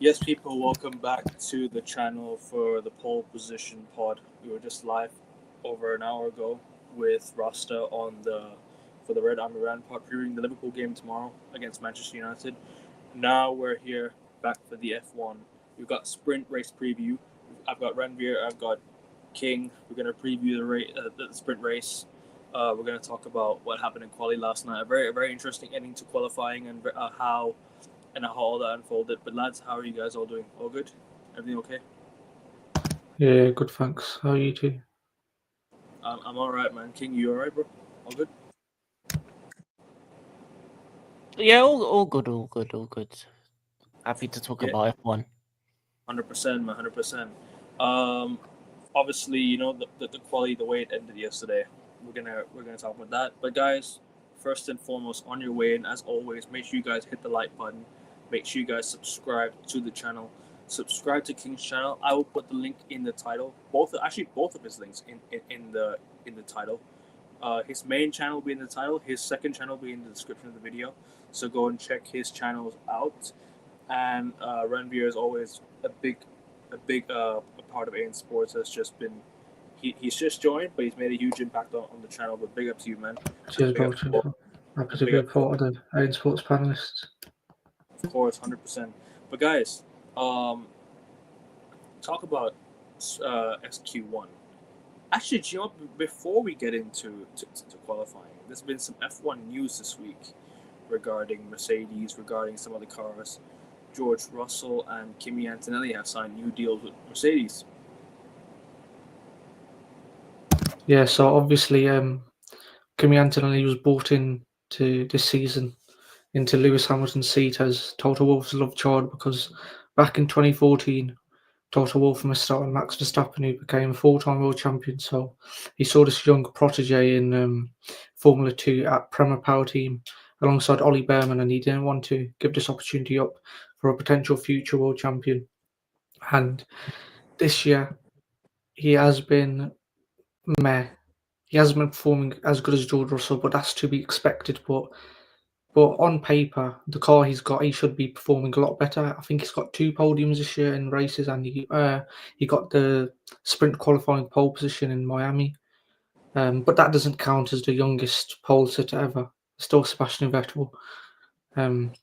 Yes, people, welcome back to the channel for the pole position pod. We were just live over an hour ago with Rasta on the for the Red Army Rand pod previewing the Liverpool game tomorrow against Manchester United. Now we're here back for the F1. We've got sprint race preview. I've got Ranveer, I've got King. We're going to preview the sprint race. We're going to talk about what happened in quali last night. A very interesting ending to qualifying and how all that unfolded. But lads, how are you guys all doing? All good? Everything okay? Yeah, good, thanks. How are you too? I'm all right, man. King, you all right, bro? All good? Yeah, all good, all good, all good. Happy to talk Yeah, about F1. 100%, man, 100%. Um, Obviously, you know the quality, the way it ended yesterday. We're gonna talk about that. But guys, first and foremost, on your way in, as always, make sure you guys hit the like button. Make sure you guys subscribe to the channel. Subscribe to King's channel. I will put the link in the title. Both of his links in the title. His main channel will be in the title. His second channel will be in the description of the video. So go and check his channels out. And Ranveer is always a part of AN Sports. Has just been he's just joined, but he's made a huge impact on the channel. But big up to you, man. Cheers, Big bro. up, Cheers, to bro. Happy and to big be a up, to part of the AIM Sports panelists. of course, 100%. But guys, talk about SQ1. Actually, do you know what? Before we get into to qualifying, there's been some F1 news this week regarding Mercedes, regarding some other cars. George Russell and Kimi Antonelli have signed new deals with Mercedes. Yeah, so obviously, Kimi Antonelli was brought in to this season into Lewis Hamilton's seat as Toto Wolff's love child because back in 2014, Toto Wolff missed out on Max Verstappen, who became a four-time world champion. So he saw this young protege in Formula 2 at Prema Power Team alongside Ollie Behrman, and he didn't want to give this opportunity up for a potential future world champion. And this year, he has been meh. He hasn't been performing as good as George Russell, but that's to be expected. But on paper, the car he's got, he should be performing a lot better. I think he's got two podiums this year in races, and he got the sprint qualifying pole position in Miami. But that doesn't count as the youngest pole sitter ever. Still Sebastian Vettel. Um,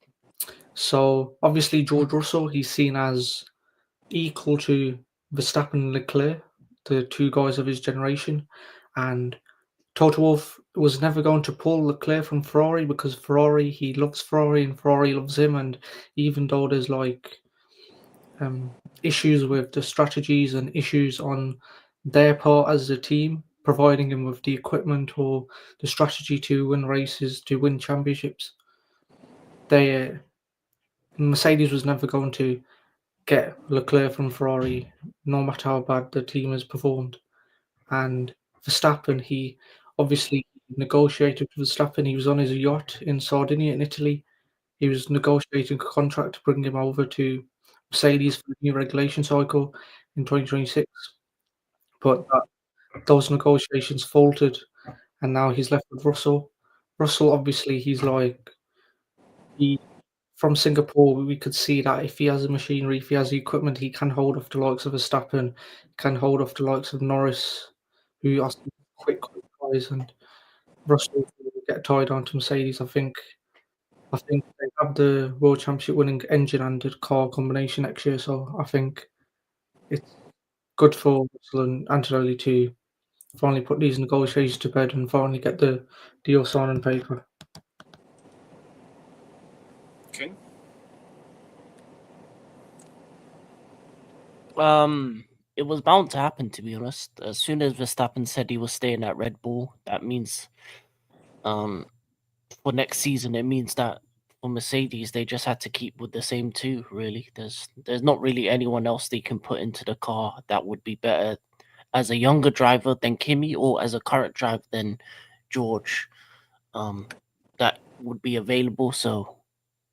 so obviously George Russell, he's seen as equal to Verstappen and Leclerc, the two guys of his generation, and Toto Wolff was never going to pull Leclerc from Ferrari because Ferrari, he loves Ferrari and Ferrari loves him. And even though there's like issues with the strategies and issues on their part as a team, providing him with the equipment or the strategy to win races, to win championships, they Mercedes was never going to get Leclerc from Ferrari, no matter how bad the team has performed. And Verstappen, he obviously negotiated with Verstappen. He was on his yacht in Sardinia in Italy. He was negotiating a contract to bring him over to Mercedes for the new regulation cycle in 2026. But those negotiations faltered, and now he's left with Russell. Russell, obviously, he from Singapore. We could see that if he has the machinery, if he has the equipment, he can hold off the likes of Verstappen, can hold off the likes of Norris, who are some quick guys, and Russell will get tied on to Mercedes. I think they have the World Championship winning engine and the car combination next year, so I think it's good for Russell and Antonelli to finally put these negotiations to bed and finally get the deal signed on paper. King? It was bound to happen, to be honest. As soon as Verstappen said he was staying at Red Bull, that means, for next season, it means that for Mercedes, they just had to keep with the same two. Really, there's not really anyone else they can put into the car that would be better as a younger driver than Kimi or as a current driver than George. That would be available. So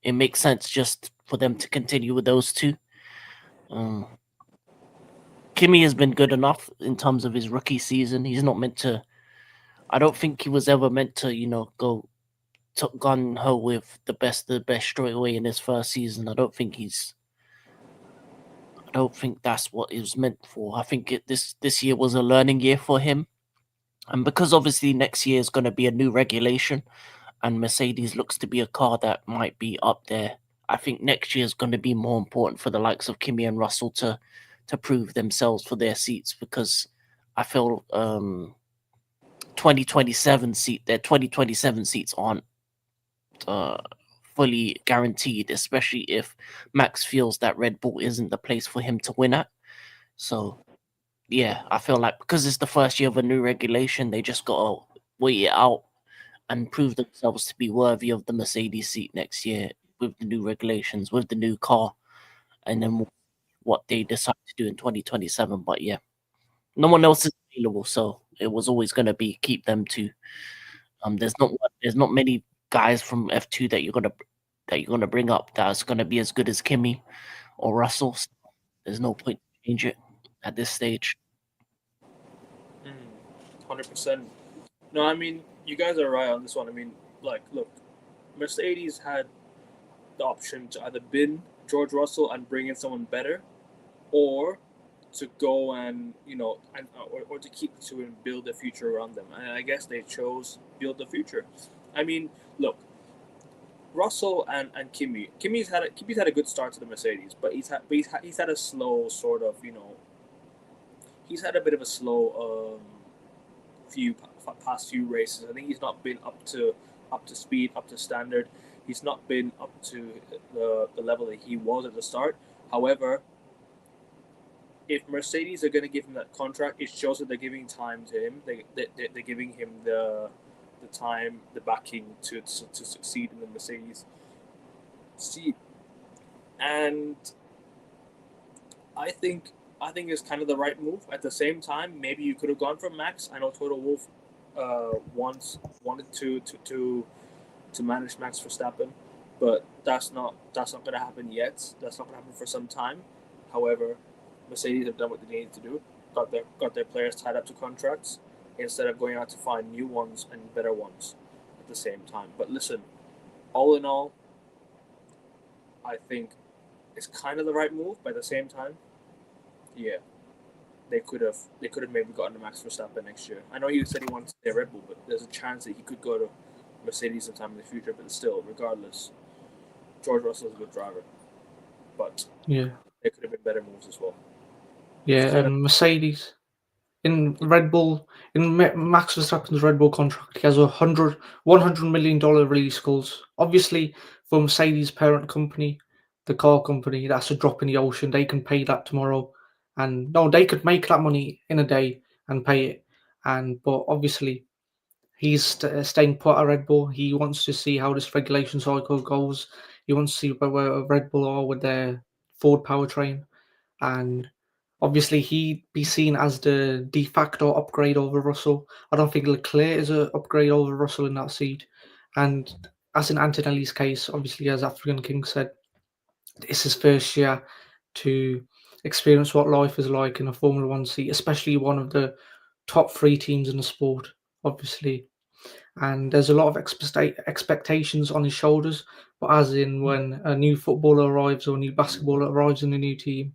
it makes sense just for them to continue with those two. Kimi has been good enough in terms of his rookie season. He's not meant to. I don't think he was ever meant to, go gun ho with the best straight away in his first season. I don't think he's don't think that's what it was meant for. I think this year was a learning year for him, and because obviously next year is going to be a new regulation, and Mercedes looks to be a car that might be up there. I think next year is going to be more important for the likes of Kimi and Russell to prove themselves for their seats, because I feel 2027 seats aren't uh, fully guaranteed, especially if Max feels that Red Bull isn't the place for him to win at. So yeah, I feel like because it's the first year of a new regulation, they just gotta wait it out and prove themselves to be worthy of the Mercedes seat next year with the new regulations, with the new car, and then what they decide to do in 2027. But yeah, no one else is available, so it was always going to be keep them two. There's not many guys from F2 that you're gonna bring up that's gonna be as good as Kimi or Russell. So there's no point to change it at this stage. 100%. No, I mean, you guys are right on this one. I mean, like, look, Mercedes had the option to either bin George Russell and bring in someone better, or to go and or to keep the two and build a future around them. And I guess they chose build the future. I mean, look, Russell and Kimi's had a good start to the Mercedes, but he's had a slow sort of he's had a bit of a slow past few races. I think he's not been up to speed, up to standard. He's not been up to the level that he was at the start. However, if Mercedes are going to give him that contract, it shows that they're giving time to him. They're giving him the time, the backing to succeed in the Mercedes seat. And I think it's kind of the right move. At the same time, maybe you could have gone for Max. I know Toto Wolff once wanted to manage Max Verstappen, but that's not going to happen yet. That's not going to happen for some time. However, Mercedes have done what they needed to do. Got their players tied up to contracts instead of going out to find new ones and better ones at the same time. But listen, all in all, I think it's kind of the right move. But at the same time, yeah, they could have maybe gotten a Max Verstappen next year. I know you said he wanted to stay at Red Bull, but there's a chance that he could go to Mercedes sometime in the future. But still, regardless, George Russell is a good driver, but Yeah, there could have been better moves as well. yeah. Mercedes in Red Bull, in Max Verstappen's Red Bull contract, he has $100 million release clause. Obviously, for Mercedes' parent company, the car company, that's a drop in the ocean. They can pay that tomorrow, and no, they could make that money in a day and pay it. But obviously, he's staying put at Red Bull. He wants to see how this regulation cycle goes. He wants to see where Red Bull are with their Ford powertrain, and obviously he'd be seen as the de facto upgrade over Russell. I don't think Leclerc is an upgrade over Russell in that seat. And as in Antonelli's case, obviously, as African King said, it's his first year to experience what life is like in a Formula One seat, especially one of the top three teams in the sport, obviously. And there's a lot of expectations on his shoulders. But as in when a new footballer arrives or a new basketballer arrives in a new team,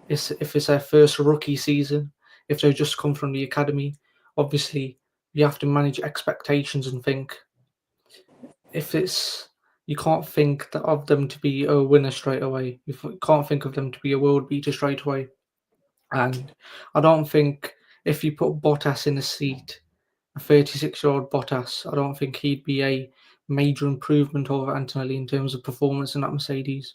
if it's their first rookie season, if they just come from the academy, obviously you have to manage expectations and think if it's you can't think of them to be a winner straight away. You can't think of them to be a world beater straight away. And I don't think if you put Bottas in a seat, a 36-year-old Bottas, I don't think he'd be a major improvement over Antonelli in terms of performance in that Mercedes.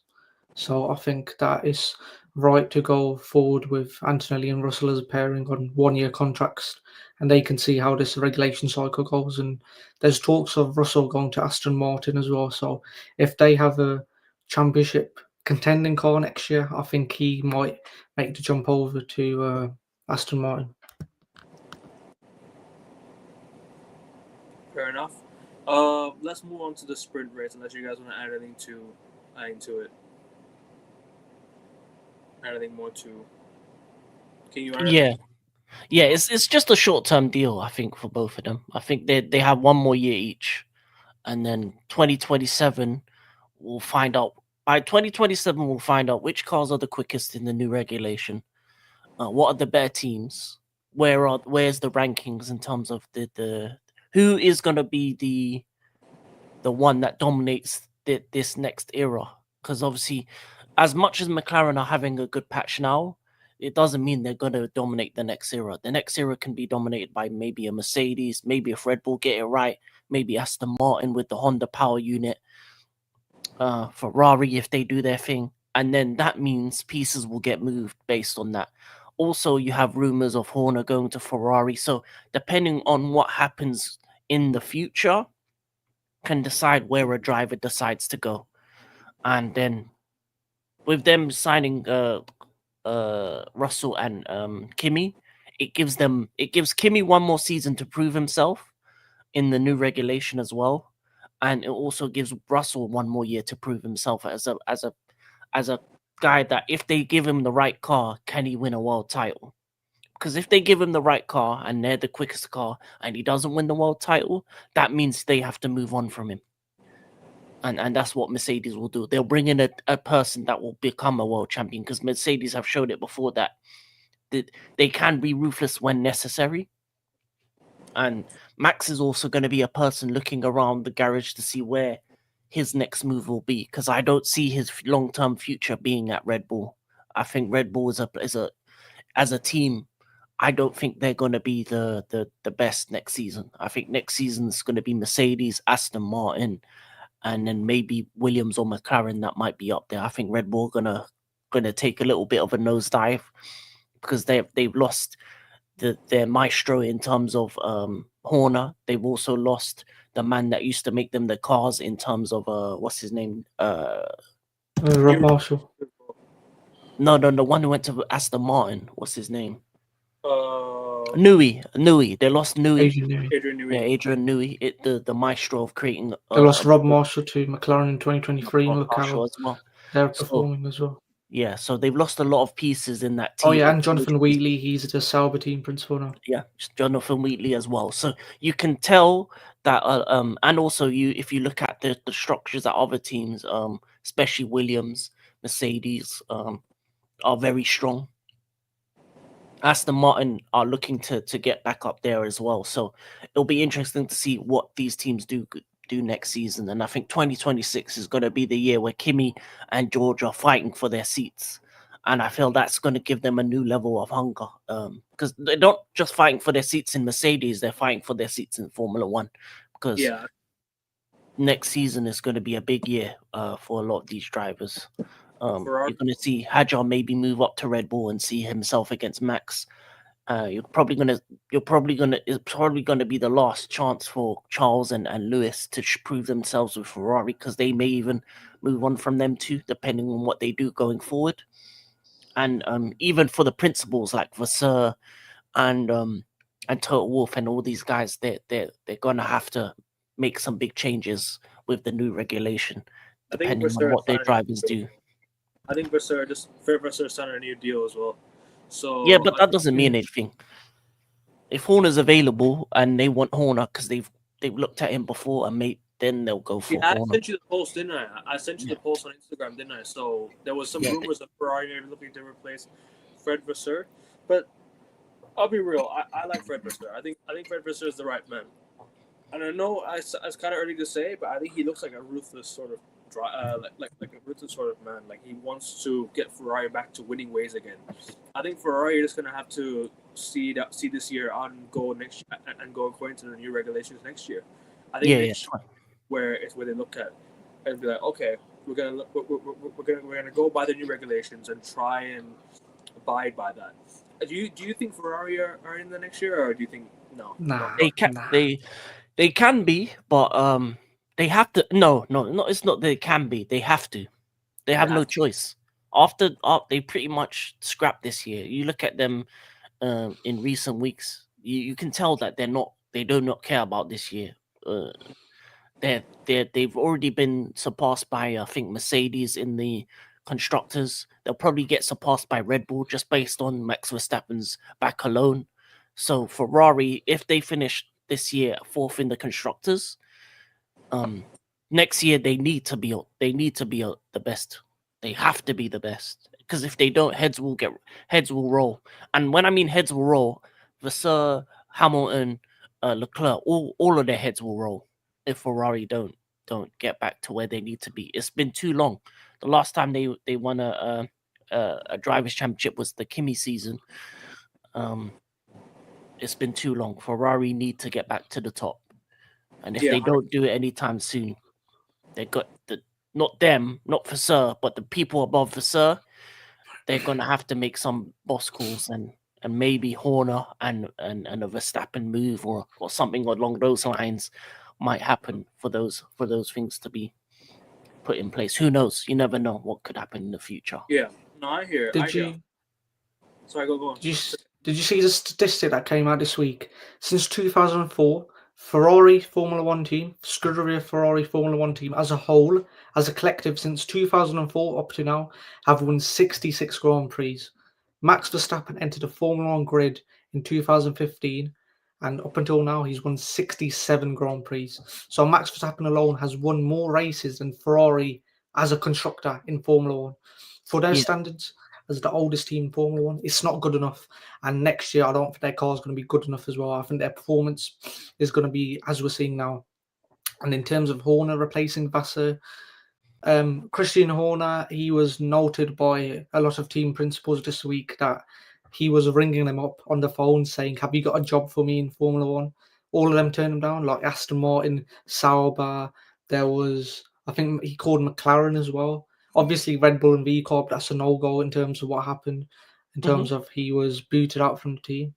So I think that is right to go forward with Antonelli and Russell as a pairing on one-year contracts, and they can see how this regulation cycle goes. And there's talks of Russell going to Aston Martin as well. So if they have a championship contending car next year, I think he might make the jump over to Aston Martin. Fair enough. Let's move on to the sprint race, unless you guys want to add anything to it. Anything more to? Can you? Yeah. It's just a short-term deal, I think, for both of them. I think they have one more year each, and then 2027 we'll find out by 2027 we'll find out which cars are the quickest in the new regulation. What are the better teams? Where's the rankings in terms of the who is going to be the one that dominates this next era? Because obviously, as much as McLaren are having a good patch now, it doesn't mean they're going to dominate the next era. The next era can be dominated by maybe a Mercedes, maybe if Red Bull get it right, maybe Aston Martin with the Honda power unit, Ferrari if they do their thing. And then that means pieces will get moved based on that. Also, you have rumors of Horner going to Ferrari. So depending on what happens in the future, can decide where a driver decides to go. And then with them signing Russell and Kimi, it gives Kimi one more season to prove himself in the new regulation as well. And it also gives Russell one more year to prove himself as a guy that if they give him the right car, can he win a world title? Because if they give him the right car and they're the quickest car and he doesn't win the world title, that means they have to move on from him. And that's what Mercedes will do. They'll bring in a person that will become a world champion because Mercedes have showed it before that they can be ruthless when necessary. And Max is also going to be a person looking around the garage to see where his next move will be because I don't see his long-term future being at Red Bull. I think Red Bull as a team, I don't think they're going to be the best next season. I think next season is going to be Mercedes, Aston Martin, and then maybe Williams or McLaren that might be up there. I think Red Bull gonna take a little bit of a nosedive because they've lost their maestro in terms of Horner. They've also lost the man that used to make them the cars in terms of what's his name? Rob Marshall. No, the one who went to Aston Martin. What's his name? Newey. Newey. They lost Newey. Adrian Newey. Yeah, Adrian Newey. The maestro of creating. They lost Rob Marshall to McLaren in 2023, and look Marshall how as well. they're performing as well. Yeah, so they've lost a lot of pieces in that team. Oh yeah, and Jonathan Wheatley, he's the Sauber team principal now. Yeah, Jonathan Wheatley as well. So you can tell that, and also if you look at the structures at other teams, especially Williams, Mercedes, are very strong. Aston Martin are looking to get back up there as well. So it'll be interesting to see what these teams do next season. And I think 2026 is going to be the year where Kimi and George are fighting for their seats. And I feel that's going to give them a new level of hunger. Because they're not just fighting for their seats in Mercedes, they're fighting for their seats in Formula One. Because next season is going to be a big year for a lot of these drivers. You're going to see Hadjar maybe move up to Red Bull and see himself against Max. It's probably going to be the last chance for Charles and Lewis to prove themselves with Ferrari because they may even move on from them too, depending on what they do going forward. And even for the principals like Vasseur and Toto Wolff and all these guys, they're going to have to make some big changes with the new regulation, depending on what their drivers do. I think Vasseur signed a new deal as well. So yeah, but that doesn't mean anything. If Horner's available and they want Horner because they've looked at him before and then they'll go for Horner. I sent you the post, didn't I? I sent you the post on Instagram, didn't I? So there was some rumors that Ferrari are looking to replace Fred Vasseur, but I'll be real. I like Fred Vasseur. I think Fred Vasseur is the right man. And I know it's kind of early to say, but I think he looks like a ruthless sort of like a ruthless sort of man. Like he wants to get Ferrari back to winning ways again. I think Ferrari is going to have to see this year and go next and go according to the new regulations next year. I think where they look at and be like, okay, we're gonna go by the new regulations and try and abide by that. Do you think Ferrari are in the next year, or do you think no? Nah, they can be, but they have to. No, it's not. They can be. They have to. They have no choice. After they pretty much scrapped this year. You look at them in recent weeks. You can tell that they do not care about this year. They've already been surpassed by I think Mercedes in the constructors. They'll probably get surpassed by Red Bull just based on Max Verstappen's back alone. So Ferrari, if they finish this year fourth in the constructors, next year they need to be the best. They have to be the best, because if they don't, heads will roll. And when I mean heads will roll, Vasseur, Hamilton, Leclerc, all of their heads will roll if Ferrari don't get back to where they need to be. It's been too long. The last time they won a drivers' championship was the Kimi season. It's been too long. Ferrari need to get back to the top, and if Yeah, they don't do it anytime soon, they got not Vasseur, but the people above Vasseur. They're gonna have to make some boss calls, and maybe Horner and a Verstappen move or something along those lines might happen for those things to be put in place. Who knows? You never know what could happen in the future. yeah. No, I hear. Did you Sorry, go on. did you see the statistic that came out this week? Since 2004, Ferrari Formula One team, Scuderia Ferrari Formula One team as a whole, as a collective, since 2004 up to now, have won 66 Grand Prix. Max Verstappen entered the Formula One grid in 2015, and up until now, he's won 67 Grand Prix. So Max Verstappen alone has won more races than Ferrari as a constructor in Formula One. For their Yeah. standards, as the oldest team in Formula One, it's not good enough. And next year, I don't think their car is going to be good enough as well. I think their performance is going to be as we're seeing now. And in terms of Horner replacing Vasseur, Christian Horner, he was noted by a lot of team principals this week that he was ringing them up on the phone saying, "Have you got a job for me in Formula One?" All of them turned him down, like Aston Martin, Sauber. There was, I think he called McLaren as well. Obviously, Red Bull and V Corp, that's a no-go in terms of what happened, in terms of he was booted out from the team.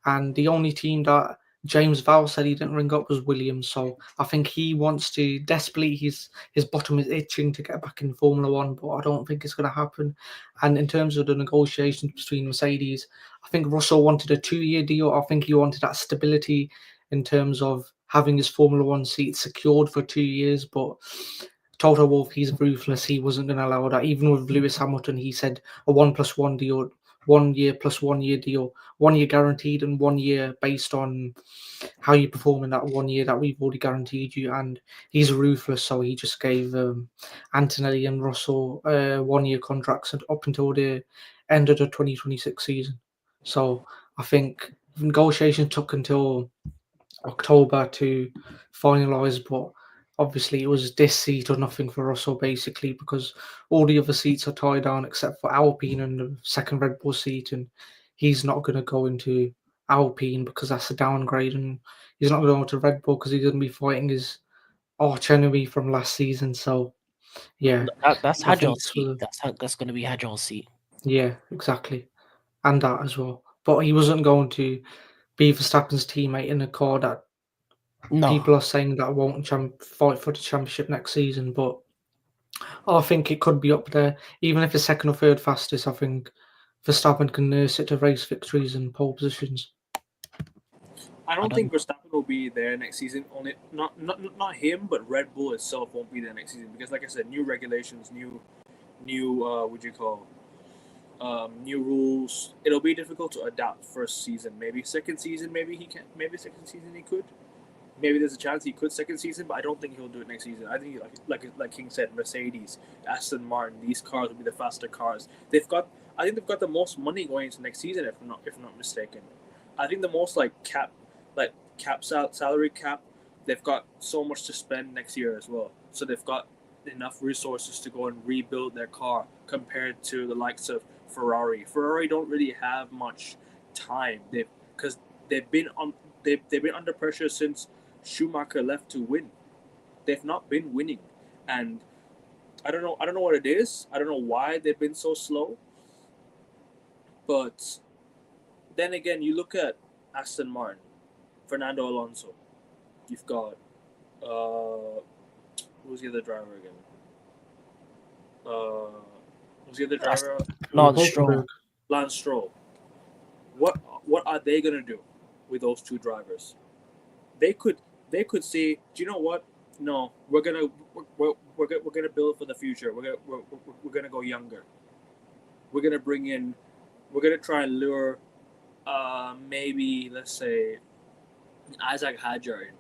And the only team that James Vowell said he didn't ring up was Williams. So I think he wants to desperately, his bottom is itching to get back in Formula One, but I don't think it's going to happen. And in terms of the negotiations between Mercedes, I think Russell wanted a 2-year deal. I think he wanted that stability in terms of having his Formula One seat secured for 2 years, but Toto Wolff, he's ruthless. He wasn't going to allow that. Even with Lewis Hamilton, he said a 1+1 deal, 1 year plus 1 year deal, 1 year guaranteed and 1 year based on how you perform in that 1 year that we've already guaranteed you. And he's ruthless, so he just gave Antonelli and Russell 1 year contracts up until the end of the 2026 season. So I think negotiations took until October to finalise, but obviously it was this seat or nothing for Russell basically, because all the other seats are tied down except for Alpine and the second Red Bull seat, and he's not going to go into Alpine because that's a downgrade, and he's not going to go to Red Bull because he's going to be fighting his arch enemy from last season. So yeah, That's I think Hadjar's this seat. was That's going to be Hadjar's seat. yeah, exactly, and that as well. But he wasn't going to be Verstappen's teammate in a car that people No, are saying that won't fight for the championship next season, but I think it could be up there. Even if it's second or third fastest, I think Verstappen can nurse it to race victories and pole positions. I I don't don't. think Verstappen will be there next season. Only not him, but Red Bull itself won't be there next season because, like I said, new regulations, new what you call new rules. It'll be difficult to adapt first season. Maybe second season, maybe he can. Maybe second season he could. Maybe there's a chance he could second season, but I don't think he'll do it next season. I think like King said, Mercedes, Aston Martin, these cars will be the faster cars. I think they've got the most money going into next season, if I'm not mistaken. I think the most salary cap. They've got so much to spend next year as well, so they've got enough resources to go and rebuild their car compared to the likes of Ferrari. Ferrari don't really have much time. They've been under pressure since Schumacher left to win. They've not been winning, and I don't know what it is. I don't know why they've been so slow. But then again, you look at Aston Martin, Fernando Alonso. You've got who's the other driver again? Who's the other driver? Lance Stroll. Lance Stroll. What are they gonna do with those two drivers? They could say, do you know what? No, we're gonna build for the future. We're gonna go younger. We're gonna try and lure, maybe let's say Isaac Hadjar in.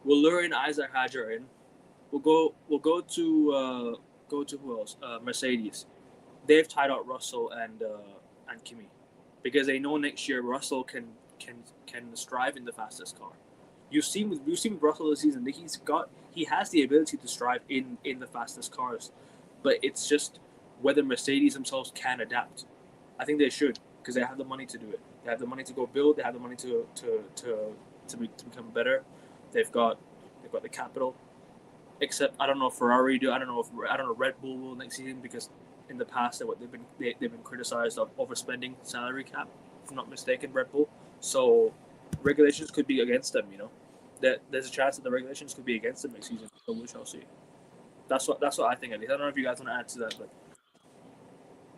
We'll lure in Isaac Hadjar in. We'll go to who else? Mercedes. They've tied out Russell and Kimi because they know next year Russell can strive in the fastest car. You've seen with Russell this season that he has the ability to strive in the fastest cars, but it's just whether Mercedes themselves can adapt. I think they should because they have the money to do it. They have the money to go build. They have the money to become better. They've got the capital. Except I don't know if Ferrari do. I don't know Red Bull will next season because in the past they've been criticized of overspending salary cap. If I'm not mistaken, Red Bull. So regulations could be against them. You know, there's a chance that the regulations could be against them next season. So we shall see. That's what I think at least. I don't know if you guys want to add to that, but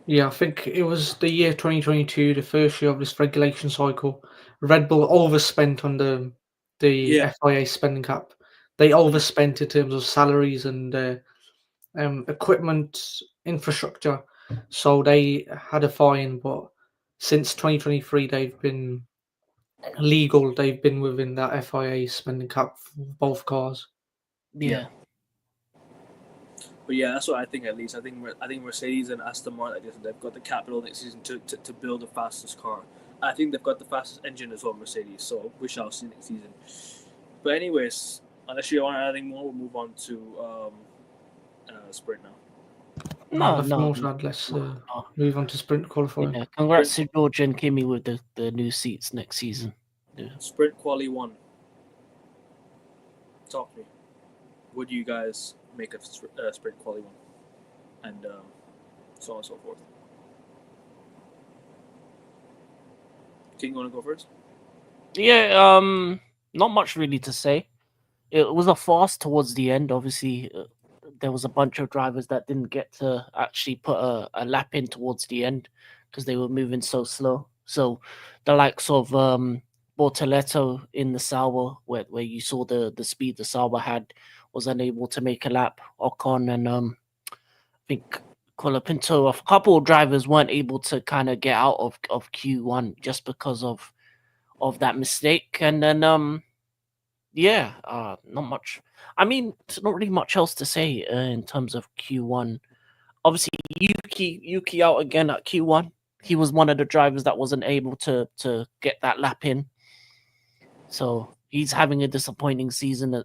Yeah, I think it was the year 2022, the first year of this regulation cycle. Red Bull overspent on the yeah, FIA spending cap. They overspent in terms of salaries and equipment, infrastructure. So they had a fine, but since 2023, they've been legal. They've been within that FIA spending cap for both cars. Yeah. But yeah, that's what I think at least. I think Mercedes and Aston Martin, they've got the capital next season to build the fastest car. I think they've got the fastest engine as well, Mercedes. So we shall see next season. But anyways, unless you want to add anything more, we'll move on to sprint now. Nothing more to add. Let's move on to sprint qualifying. Yeah, congrats to George and Kimi with the new seats next season. Yeah. Sprint quali 1. Talk to me. What do you guys make of sprint quali 1? And so on and so forth. King, you want to go first? Yeah, not much really to say. It was a fast towards the end. Obviously, there was a bunch of drivers that didn't get to actually put a lap in towards the end because they were moving so slow. So the likes of Bortoleto in the Sauber, where you saw the speed the Sauber had, was unable to make a lap. Ocon and I think Colapinto, a couple of drivers weren't able to kind of get out of Q1 just because of that mistake. And then not much. I mean, there's not really much else to say in terms of Q1. Obviously, Yuki out again at Q1. He was one of the drivers that wasn't able to get that lap in. So he's having a disappointing season.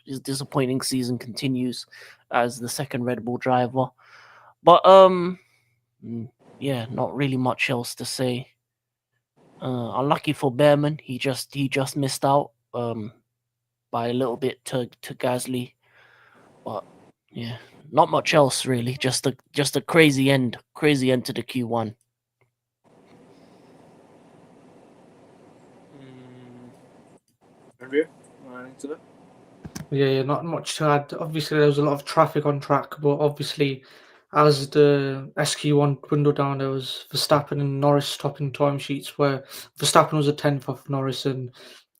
His disappointing season continues as the second Red Bull driver. But yeah, not really much else to say. Unlucky for Behrman, he just missed out by a little bit to Gasly. But yeah, not much else really. Just a crazy end to the Q1. Andrea, anything to that? Yeah, not much to add. Obviously, there was a lot of traffic on track, but obviously, as the SQ1 dwindled down, there was Verstappen and Norris topping timesheets where Verstappen was a 10th off Norris, and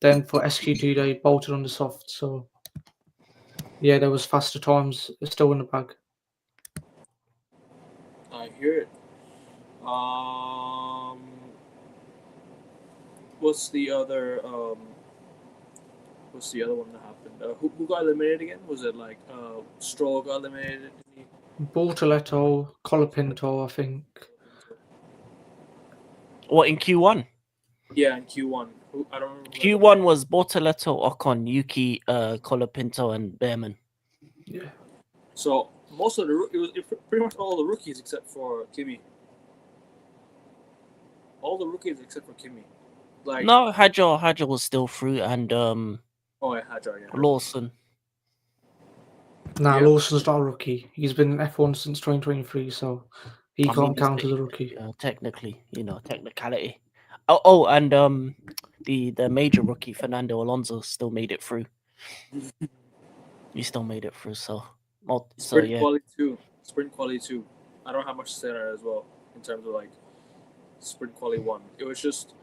then for SQ2 they bolted on the soft. So yeah, there was faster times still in the bag. I hear it. What's the other one that happened? Who got eliminated again? Was it like Stroll got eliminated? Bortoleto, Colapinto, I think. What in Q1? Yeah, in Q1. I don't remember. Q1 was Bortoleto, Ocon, Yuki, Colapinto, and Behrman. Yeah. So most of it was pretty much all the rookies except for Kimi. All the rookies except for Kimi. Like No, Hadjar was still through, and Hadjar, yeah. Lawson. Nah, Yeah. Lawson's not a rookie. He's been in F1 since 2023, so he can't count as a rookie. Technically, technicality. Oh, and the major rookie Fernando Alonso still made it through. He still made it through. So yeah. Sprint quality 2. I don't have much to say on it as well in terms of like sprint quality 1. It was just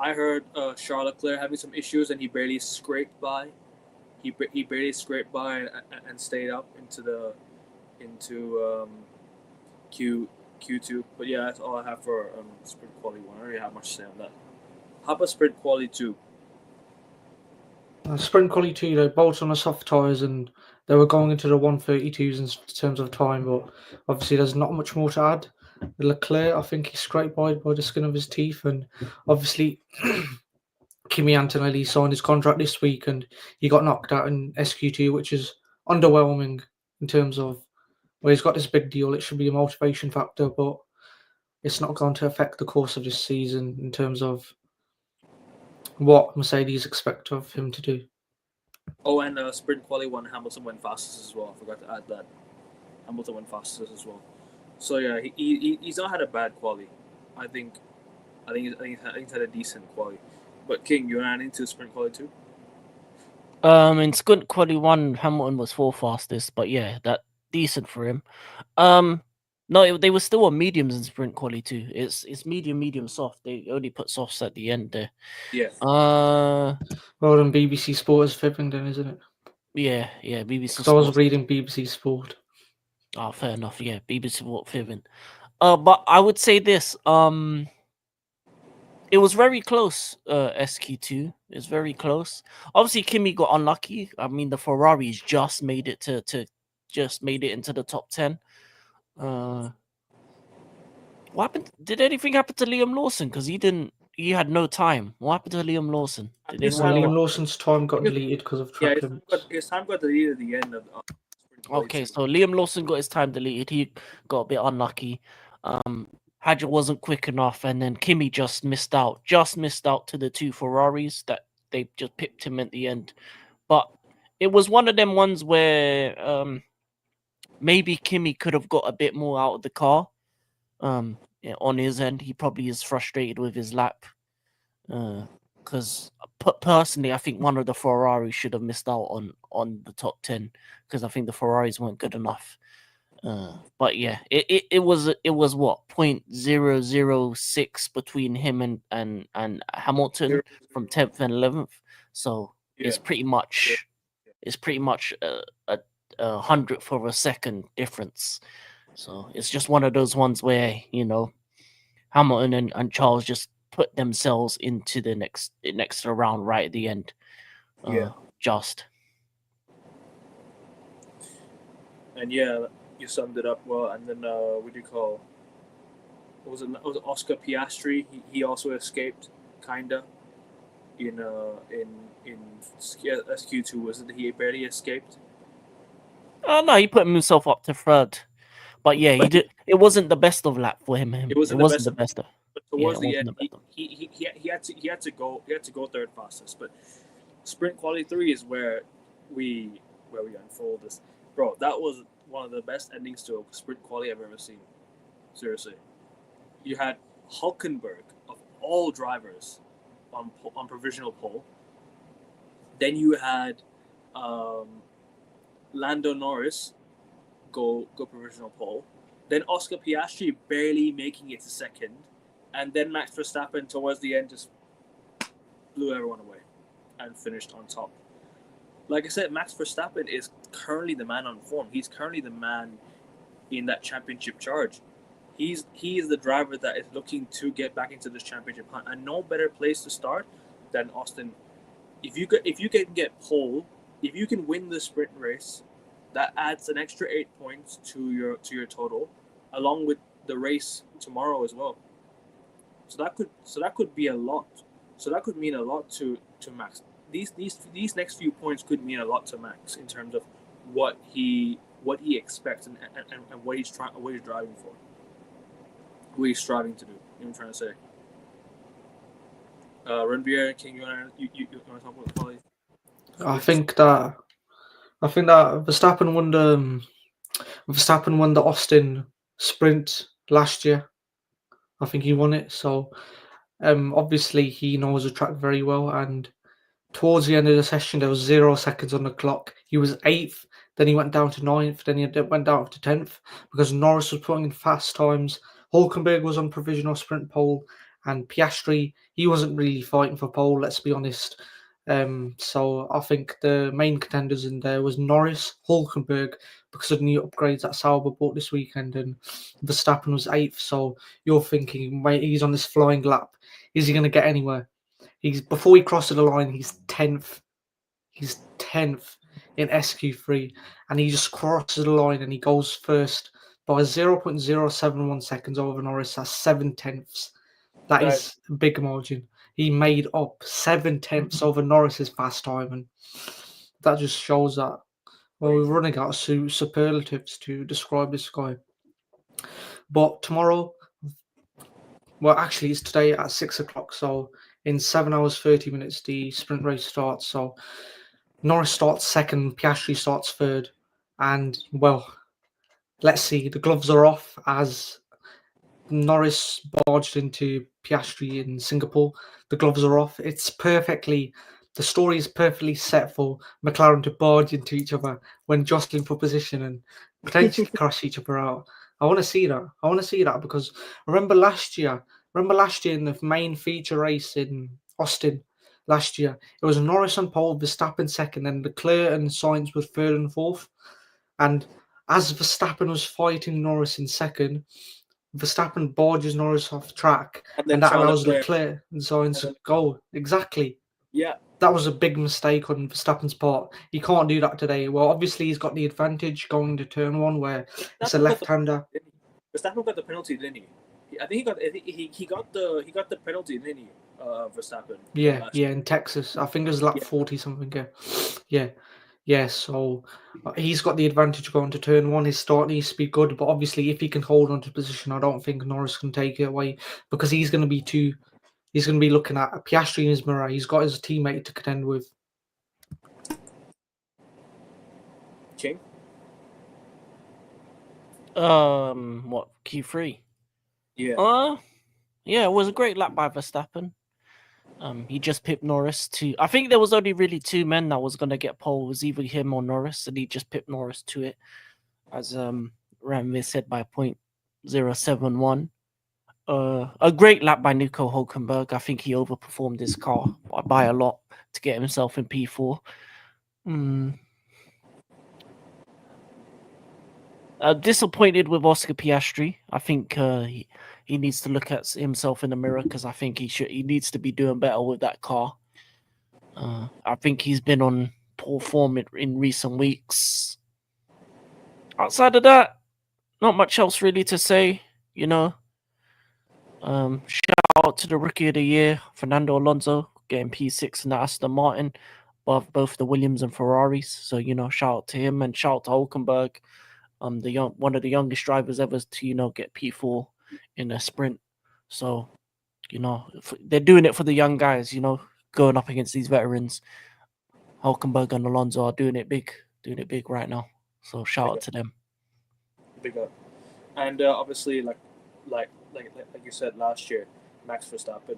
I heard Charles Leclerc having some issues and he barely scraped by. He barely scraped by and stayed up into Q2. But yeah, that's all I have for sprint quality 1. I don't really have much to say on that. How about sprint quality 2? Sprint quality 2, they bolted on the soft tyres and they were going into the 132s in terms of time, but obviously there's not much more to add. Leclerc, I think he scraped by the skin of his teeth, and obviously Kimi Antonelli signed his contract this week and he got knocked out in SQ2, which is underwhelming in terms of, well, he's got this big deal. It should be a motivation factor, but it's not going to affect the course of this season in terms of what Mercedes expect of him to do. Oh, and sprint quali 1, Hamilton went fastest as well. I forgot to add that. Hamilton went fastest as well. So yeah, he's not had a bad quali. I think he's had a decent quali. But King, you ran into sprint quali 2? In sprint quali 1, Hamilton was 4th fastest, but yeah, that decent for him. No, they were still on mediums in sprint quali 2. It's medium, soft. They only put softs at the end there. Yeah. Well, then BBC Sport is fibbing then, isn't it? Yeah, BBC Because Sport. I was reading BBC Sport. Oh, fair enough. Yeah, BBC Sport fibbing. But I would say this. It was very close. SQ2 is very close. Obviously, Kimi got unlucky. I mean, the Ferraris just made it just made it into the top 10. What happened? Did anything happen to Liam Lawson? Because he had no time. What happened to Liam Lawson? Liam Lawson's time got deleted because of track limits. His time got deleted at the end of sprint quali 2. Okay, so Liam Lawson got his time deleted. He got a bit unlucky. Hadja wasn't quick enough, and then Kimi just missed out to the 2 Ferraris that they just pipped him at the end. But it was one of them ones where maybe Kimi could have got a bit more out of the car. On his end, he probably is frustrated with his lap. Because personally, I think one of the Ferraris should have missed out on the top 10 because I think the Ferraris weren't good enough. But yeah, it was what 0.006 between him and Hamilton from 10th and 11th. So it's pretty much a 100th of a second difference. So it's just one of those ones where Hamilton and Charles just put themselves into the next round right at the end. Just. And yeah, you summed it up well. And then what do you call? Was it Oscar Piastri? He also escaped, kinda. In SQ2, was it? He barely escaped. No, he put himself up to 3rd. But yeah, he did. It wasn't the best of lap for him. It wasn't the best. But towards the end, he had to go 3rd fastest. But sprint quali 3 is where we unfold this. Bro, that was one of the best endings to a sprint quali I've ever seen. Seriously, you had Hulkenberg of all drivers on provisional pole. Then you had Lando Norris go provisional pole. Then Oscar Piastri barely making it to 2nd, and then Max Verstappen towards the end just blew everyone away and finished on top. Like I said, Max Verstappen is currently the man on form. He's currently the man in that championship charge. He is the driver that is looking to get back into this championship hunt, and no better place to start than Austin. If you can get pole, if you can win the sprint race, that adds an extra 8 points to your total, along with the race tomorrow as well. So that could be a lot. So that could mean a lot to Max. These next few points could mean a lot to Max in terms of what he expects and what he's driving for, what he's striving to do. You know what I'm trying to say. Renbier, King, you want to talk about the quality? I think that Verstappen won the Austin sprint last year. I think he won it. So obviously he knows the track very well, and towards the end of the session there was 0 seconds on the clock. He was 8th, then he went down to 9th, then he went down to 10th because Norris was putting in fast times. Hulkenberg was on provisional sprint pole, and Piastri, he wasn't really fighting for pole, let's be honest. So I think the main contenders in there was Norris, Hulkenberg, because of the new upgrades that Sauber bought this weekend, and Verstappen was 8th. So you're thinking, mate, he's on this flying lap. Is he going to get anywhere? Before he crosses the line, he's 10th. He's 10th in SQ3, and he just crosses the line and he goes first by 0.071 seconds over Norris. That's 7/10. That is a big margin. He made up 7/10 over Norris's fast time, and that just shows that, well, we're running out of superlatives to describe this guy. But tomorrow, well, actually, it's today at 6 o'clock. So in 7 hours, 30 minutes, the sprint race starts. So Norris starts second, Piastri starts third. And, well, let's see. The gloves are off as Norris barged into Piastri in Singapore. The gloves are off. The story is perfectly set for McLaren to barge into each other when jostling for position and potentially crash each other out. I want to see that. I want to see that because remember last year in the main feature race in Austin last year, it was Norris on pole, Verstappen second, and Leclerc and Sainz were third and fourth. And as Verstappen was fighting Norris in second, Verstappen barges Norris off track, and that allows Leclerc and Sainz to go. Exactly. Yeah. That was a big mistake on Verstappen's part. He can't do that today. Well, obviously he's got the advantage going to turn one where it's a left-hander. Verstappen got the penalty, didn't he? I think he got the penalty, didn't he? Verstappen. Yeah, in Texas. I think it was like 40 something. Yeah. So he's got the advantage going to turn one. His start needs to be good, but obviously if he can hold on to position, I don't think Norris can take it away because he's going to be looking at Piastri in his mirror. He's got his teammate to contend with. Ching? What, Q3? Yeah. Yeah, it was a great lap by Verstappen. He just pipped Norris to. I think there was only really two men that was gonna get pole. It was either him or Norris, and he just pipped Norris to it, as Ranveer said, by 0.071. A great lap by Nico Hulkenberg. I think he overperformed his car by a lot to get himself in P4. Disappointed with Oscar Piastri. I think he needs to look at himself in the mirror because I think he needs to be doing better with that car. I think he's been on poor form in recent weeks. Outside of that, not much else really to say. Shout out to the Rookie of the Year, Fernando Alonso, getting P6 in the Aston Martin, above both the Williams and Ferraris. So shout out to him and shout out to Hulkenberg. One of the youngest drivers ever to get P4 in a sprint. So they're doing it for the young guys. Going up against these veterans. Hulkenberg and Alonso are doing it big right now. So shout out to them. Big up. And obviously, like you said last year, Max Verstappen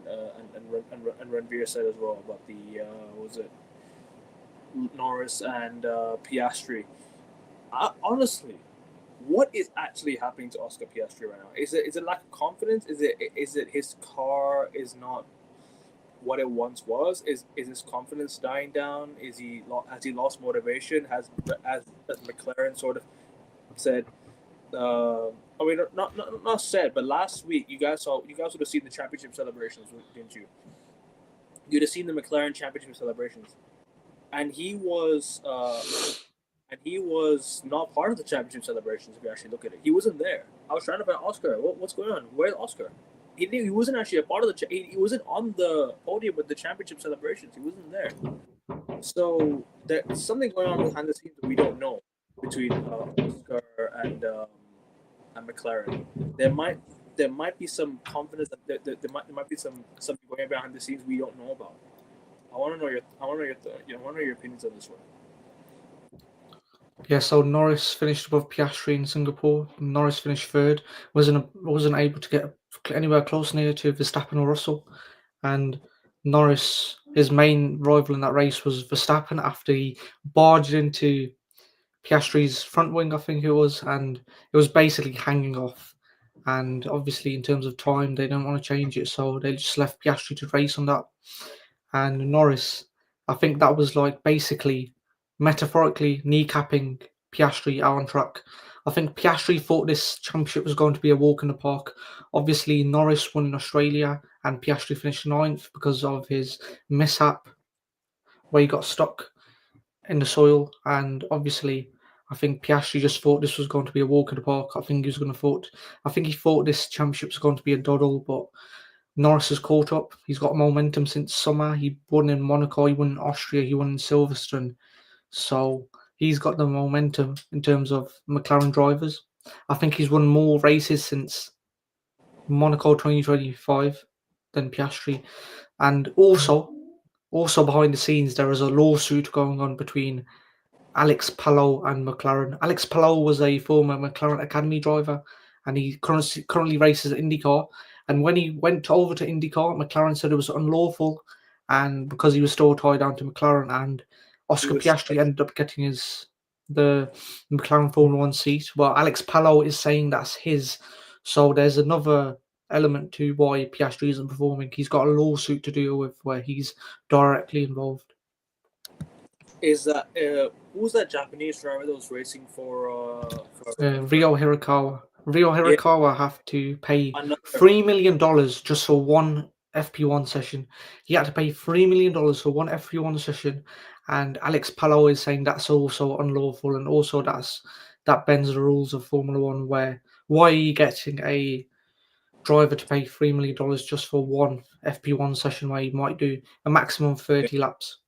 and Ranveer said as well about the Norris and Piastri. Honestly, what is actually happening to Oscar Piastri right now? Is it lack of confidence? Is it his car is not what it once was? Is his confidence dying down? Has he lost motivation? Has McLaren sort of said? Not said, but last week you guys would have seen the championship celebrations, didn't you? You'd have seen the McLaren championship celebrations, and he was not part of the championship celebrations. If you actually look at it, he wasn't there. I was trying to find Oscar. What's going on? Where's Oscar? He wasn't actually a part of the. He wasn't on the podium with the championship celebrations. He wasn't there. So there's something going on behind the scenes that we don't know between Oscar and McLaren. There might be some confidence that there might be something going behind the scenes we don't know about. I want to know your opinions on this one. Yeah, so Norris finished above Piastri in Singapore. Norris finished third. Wasn't able to get anywhere close near to Verstappen or Russell. And Norris, his main rival in that race was Verstappen after he barged into Piastri's front wing, I think it was, and it was basically hanging off. And obviously, in terms of time, they don't want to change it, so they just left Piastri to race on that. And Norris, I think that was like basically metaphorically kneecapping Piastri out on track. I think Piastri thought this championship was going to be a walk in the park. Obviously, Norris won in Australia and Piastri finished ninth because of his mishap where he got stuck. in the soil, and obviously I think Piastri just thought this was going to be a walk in the park. I think he thought this championship was going to be a doddle, but Norris has caught up. He's got momentum since summer. He won in Monaco, he won in Austria, he won in Silverstone. So he's got the momentum in terms of McLaren drivers. I think he's won more races since Monaco 2025 than Piastri. And also behind the scenes, there is a lawsuit going on between Alex Palou and McLaren. Alex Palou was a former McLaren Academy driver, and he currently races at IndyCar. And when he went over to IndyCar, McLaren said it was unlawful, and because he was still tied down to McLaren, and Oscar Piastri ended up getting the McLaren Formula One seat. But Alex Palou is saying that's his. So there's another element to why Piastri isn't performing. He's got a lawsuit to deal with where he's directly involved. Is that who's that Japanese driver that was racing for Rio Hirakawa. Rio Hirakawa have to pay $3 million just for one FP1 session. He had to pay $3 million for one FP1 session, and Alex Palou is saying that's also unlawful, and also that bends the rules of Formula One. Why are you getting a driver to pay $3 million just for one FP1 session where you might do a maximum of 30 laps?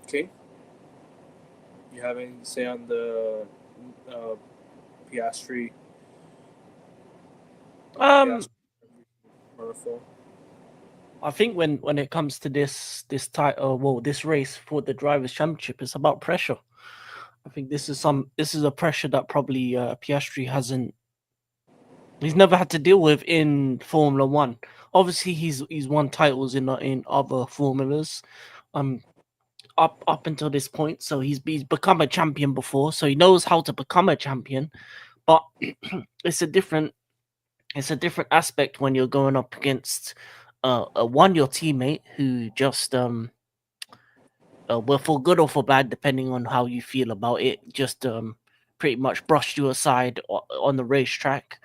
Okay. You have anything to say on the Piastri? I think when it comes to this title, this race for the drivers' championship, it's about pressure. I think this is a pressure that probably Piastri he's never had to deal with in Formula One. Obviously, he's won titles in other formulas, up until this point. So he's become a champion before, so he knows how to become a champion. But it's a different aspect when you're going up against your teammate who just well, for good or for bad, depending on how you feel about it, just pretty much brushed you aside on the racetrack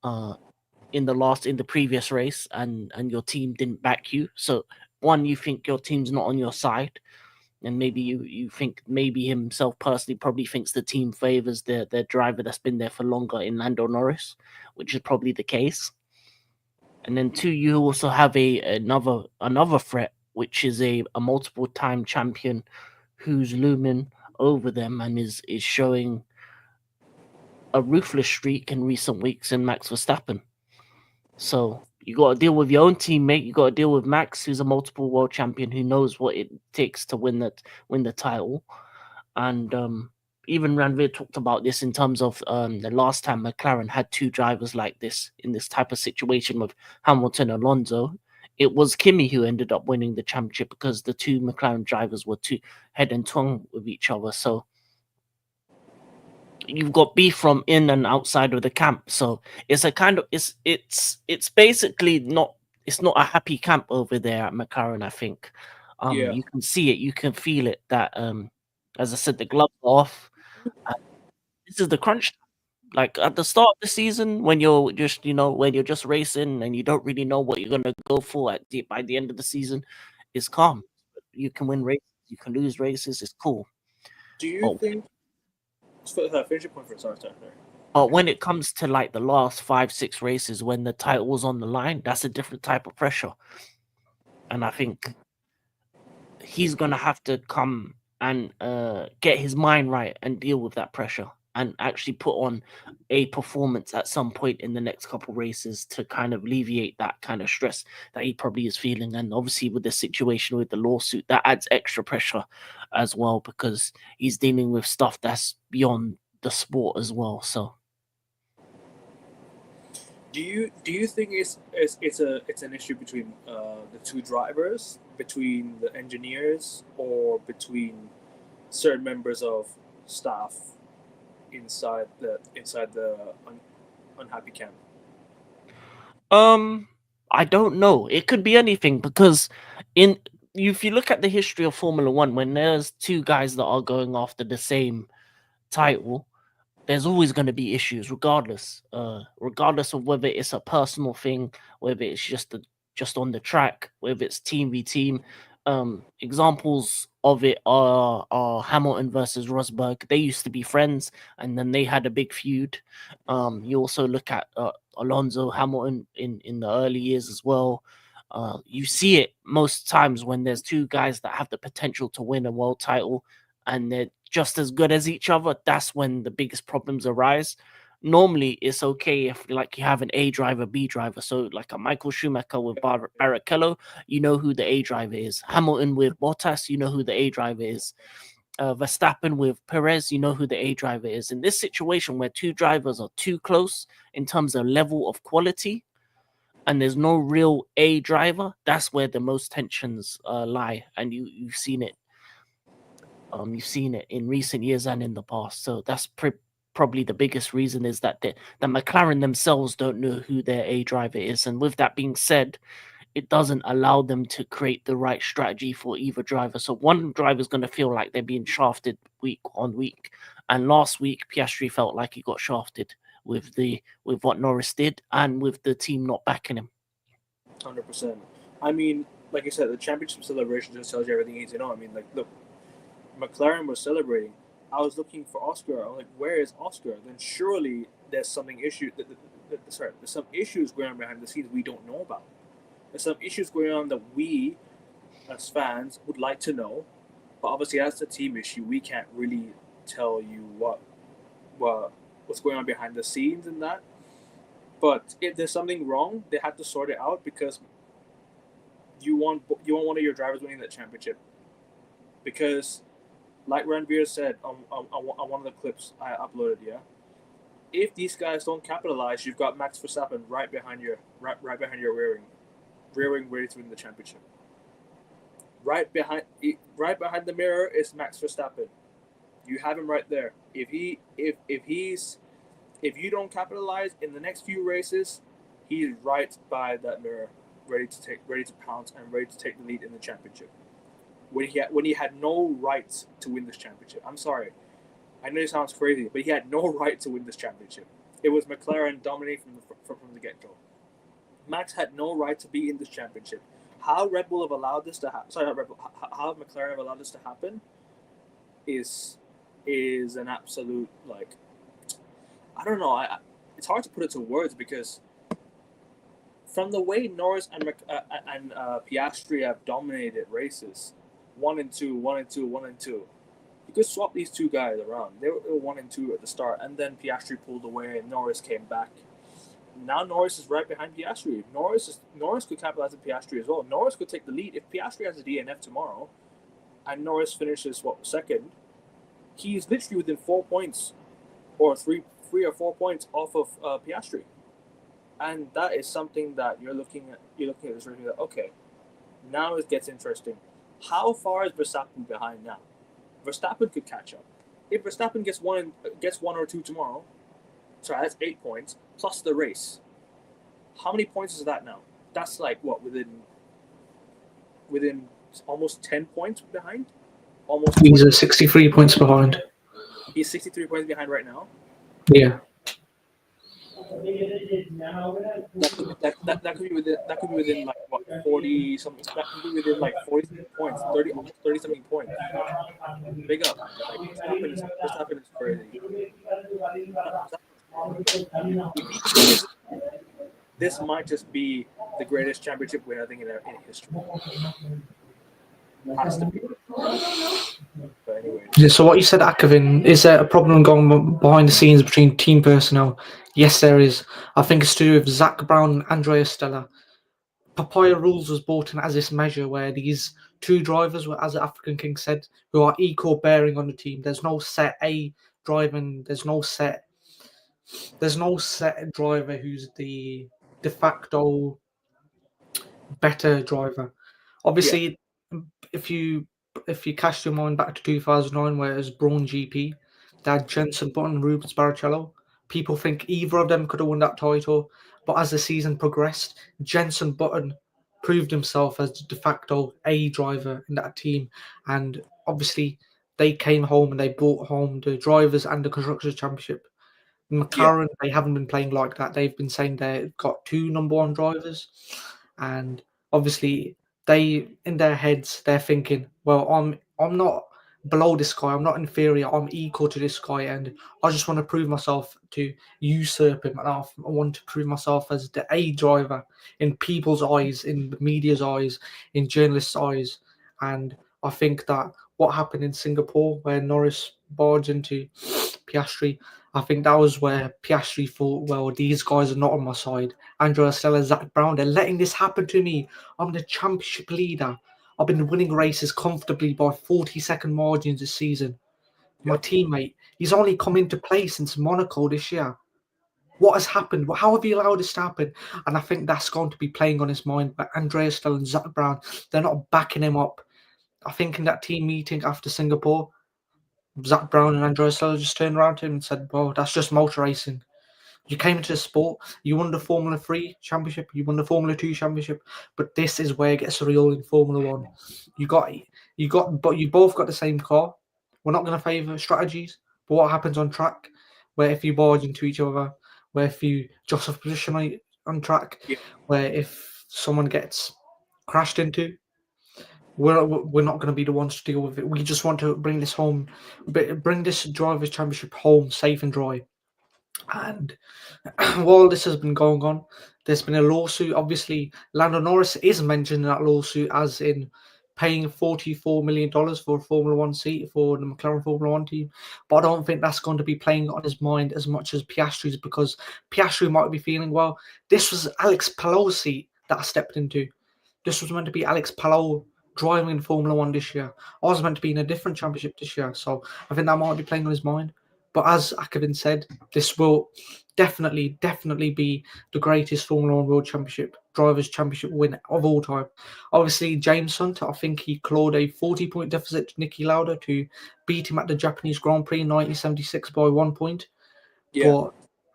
in the previous race, and your team didn't back you. So you think your team's not on your side, and maybe you think maybe himself personally probably thinks the team favors their driver that's been there for longer in Lando Norris, which is probably the case. And then two, you also have another threat, which is a multiple time champion who's looming over them and is showing a ruthless streak in recent weeks in Max Verstappen. So you got to deal with your own teammate. You got to deal with Max, who's a multiple world champion who knows what it takes to win the title. And even Ranveer talked about this in terms of the last time McLaren had two drivers like this in this type of situation with Hamilton and Alonso. It was Kimi who ended up winning the championship because the two McLaren drivers were too head and tongue with each other. So you've got beef from in and outside of the camp. So it's a kind of it's basically not a happy camp over there at McLaren. I think you can see it, you can feel it. That as I said, the gloves are off. This is the crunch time. Like at the start of the season, when you're just racing and you don't really know what you're gonna go for by the end of the season, it's calm. You can win races, you can lose races. It's cool. Do you think? Finish your point first. Sorry. When it comes to like the last 5-6 races, when the title's on the line, that's a different type of pressure. And I think he's gonna have to come and get his mind right and deal with that pressure, and actually put on a performance at some point in the next couple races to kind of alleviate that kind of stress that he probably is feeling. And obviously with the situation with the lawsuit, that adds extra pressure as well, because he's dealing with stuff that's beyond the sport as well. So do you think it's an issue between the two drivers, between the engineers, or between certain members of staff inside the unhappy camp? I don't know. It could be anything, because if you look at the history of Formula One, when there's two guys that are going after the same title, there's always going to be issues, regardless of whether it's a personal thing, whether it's just on the track, whether it's team v team. Examples of it are Hamilton versus Rosberg. They used to be friends, and then they had a big feud. You also look at Alonso Hamilton in the early years as well. You see it most times when there's two guys that have the potential to win a world title, and they're just as good as each other. That's when the biggest problems arise. Normally, it's okay if like you have an A driver, B driver. So like a Michael Schumacher with Barrichello, you know who the A driver is. Hamilton with Bottas, you know who the A driver is. Verstappen with Perez, you know who the A driver is. In this situation where two drivers are too close in terms of level of quality, and there's no real A driver, that's where the most tensions lie. And you've seen it. You've seen it in recent years and in the past. So that's probably the biggest reason is that the McLaren themselves don't know who their A driver is. And with that being said, it doesn't allow them to create the right strategy for either driver. So one driver is going to feel like they're being shafted week on week. And last week, Piastri felt like he got shafted with what Norris did and with the team not backing him. 100%. I mean, like I said, the championship celebration just tells you everything you need to know. I mean, like, look, McLaren was celebrating. I was looking for Oscar. I'm like, where is Oscar? Then surely there's something issue. There's some issues going on behind the scenes we don't know about. There's some issues going on that we, as fans, would like to know. But obviously, that's a team issue. We can't really tell you what's going on behind the scenes and that. But if there's something wrong, they have to sort it out because you want one of your drivers winning that championship. Because, like Ranveer said on one of the clips I uploaded, if these guys don't capitalize, you've got Max Verstappen right behind your rearing ready to win the championship. Right behind the mirror is Max Verstappen. You have him right there. If you don't capitalize in the next few races, he's right by that mirror, ready to pounce and ready to take the lead in the championship. When he had no right to win this championship. I'm sorry, I know it sounds crazy, but he had no right to win this championship. It was McLaren dominating from the get-go. Max had no right to be in this championship. How Red Bull have allowed this to happen? Sorry, not Red Bull. How McLaren have allowed this to happen is an absolute, like, I don't know. It's hard to put it to words because from the way Norris and Piastri have dominated races, 1 and 2, 1 and 2, 1 and 2. You could swap these two guys around. They were 1 and 2 at the start, and then Piastri pulled away, and Norris came back. Now Norris is right behind Piastri. Norris could capitalize on Piastri as well. Norris could take the lead if Piastri has a DNF tomorrow, and Norris finishes second. He's literally within 4 points, or three or 4 points off of Piastri, and that is something that you're looking at this race. Like, okay, now it gets interesting. How far is Verstappen behind now? Verstappen could catch up. If Verstappen gets one or two tomorrow, sorry, that's 8 points plus the race. How many points is that now? That's like what, within almost 10 points behind. Almost. He's 63 points behind. He's 63 points behind right now. Yeah. That could be within like what, 40 something. That could be within like 40 points, 30 something points. Big up. Like Verstappen is crazy. This might just be the greatest championship win I think in history. Has to be. But anyway. So what you said, Akavin, is there a problem going behind the scenes between team personnel? Yes, there is. I think it's to do with Zach Brown and Andrea Stella. Papaya Rules was brought in as this measure where these two drivers were, as the African King said, who are equal bearing on the team. There's no set A driver and there's no set driver who's the de facto better driver. Obviously, if you cast your mind back to 2009, where it was Braun GP, they had Jenson Button and Rubens Barrichello. People think either of them could have won that title, but as the season progressed, Jenson Button proved himself as de facto A driver in that team, and obviously they came home and they brought home the drivers and the constructors championship. McLaren, they haven't been playing like that. They've been saying they've got two number one drivers, and obviously they in their heads they're thinking, well, I'm not below this guy, I'm not inferior, I'm equal to this guy, and I just want to prove myself to usurp him, and I want to prove myself as the A driver in people's eyes, in the media's eyes, in journalists' eyes. And I think that what happened in Singapore, where Norris barged into Piastri, I think that was where Piastri thought, well, these guys are not on my side. Andrea Stella, Zach Brown, they're letting this happen to me. I'm the championship leader. I've been winning races comfortably by 40-second margins this season. My teammate, he's only come into play since Monaco this year. What has happened? How have you allowed this to happen? And I think that's going to be playing on his mind. But Andrea Stella and Zach Brown, they're not backing him up. I think in that team meeting after Singapore, Zach Brown and Andrea Stella just turned around to him and said, well, that's just motor racing. You came into the sport, you won the Formula 3 championship, you won the Formula 2 championship, but this is where it gets real in Formula 1. But you both got the same car. We're not going to favour strategies, but what happens on track, where if you barge into each other, where if you jostle position on track, where if someone gets crashed into, we're not going to be the ones to deal with it. We just want to bring this home, bring this drivers' championship home safe and dry. And while this has been going on, there's been a lawsuit. Obviously, Lando Norris is mentioned in that lawsuit as in paying $44 million for a Formula One seat for the McLaren Formula One team. But I don't think that's going to be playing on his mind as much as Piastri's, because Piastri might be feeling, well, this was Alex Palou seat that I stepped into. This was meant to be Alex Palou driving in Formula One this year. I was meant to be in a different championship this year. So I think that might be playing on his mind. But as Akavin said, this will definitely be the greatest Formula One World Championship Drivers' Championship win of all time. Obviously, James Hunt, I think he clawed a 40-point deficit to Niki Lauda to beat him at the Japanese Grand Prix in 1976 by 1 point. But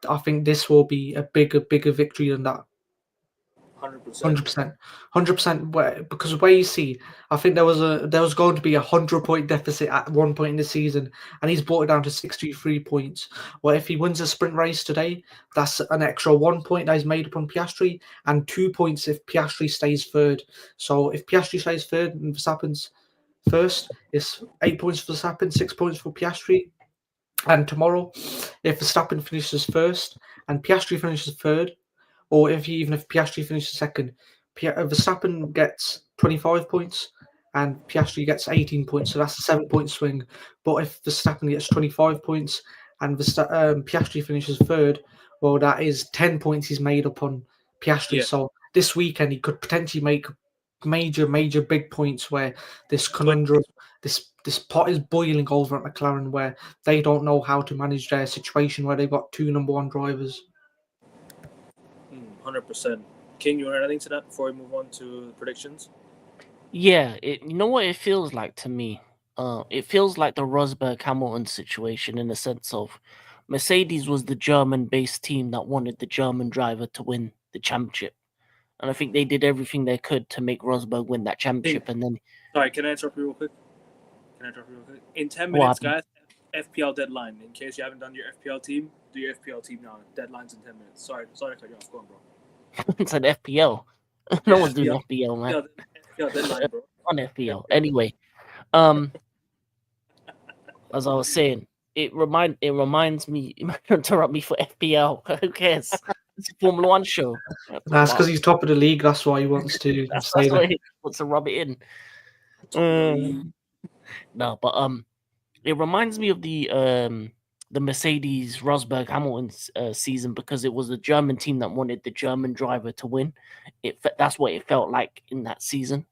I think this will be a bigger victory than that. 100%. 100%. Because where you see, I think there was going to be 100-point deficit at one point in the season, and he's brought it down to 63 points. Well, if he wins a sprint race today, that's an extra 1 point that is made up on Piastri, and 2 points if Piastri stays third. So if Piastri stays third and Verstappen's first, it's 8 points for Verstappen, 6 points for Piastri. And tomorrow, if Verstappen finishes first and Piastri finishes third, or if Piastri finishes second, Verstappen gets 25 points and Piastri gets 18 points, so that's a 7-point swing. But if Verstappen gets 25 points and Piastri finishes third, well, that is 10 points he's made up on Piastri. So this weekend he could potentially make major big points where this conundrum, this pot is boiling over at McLaren, where they don't know how to manage their situation where they've got two number one drivers. 100%. King, you want to add anything to that before we move on to predictions? Yeah, you know what it feels like to me? It feels like the Rosberg-Hamilton situation in the sense of Mercedes was the German-based team that wanted the German driver to win the championship. And I think they did everything they could to make Rosberg win that championship. And then... Sorry, can I interrupt you real quick? In 10 minutes, guys, FPL deadline. In case you haven't done your FPL team, do your FPL team now. Deadline's in 10 minutes. Sorry to cut you off. Go on, bro. It's an FPL. No one's doing FPL, man. FPL deadline, bro. On FPL. Anyway, as I was saying, it reminds me. Interrupt me for FPL. Who cares? It's a Formula One show. That's because he's top of the league. That's why he wants to say that. He wants to rub it in. No, but it reminds me of the Mercedes Rosberg Hamilton season, because it was the German team that wanted the German driver to win. That's what it felt like in that season.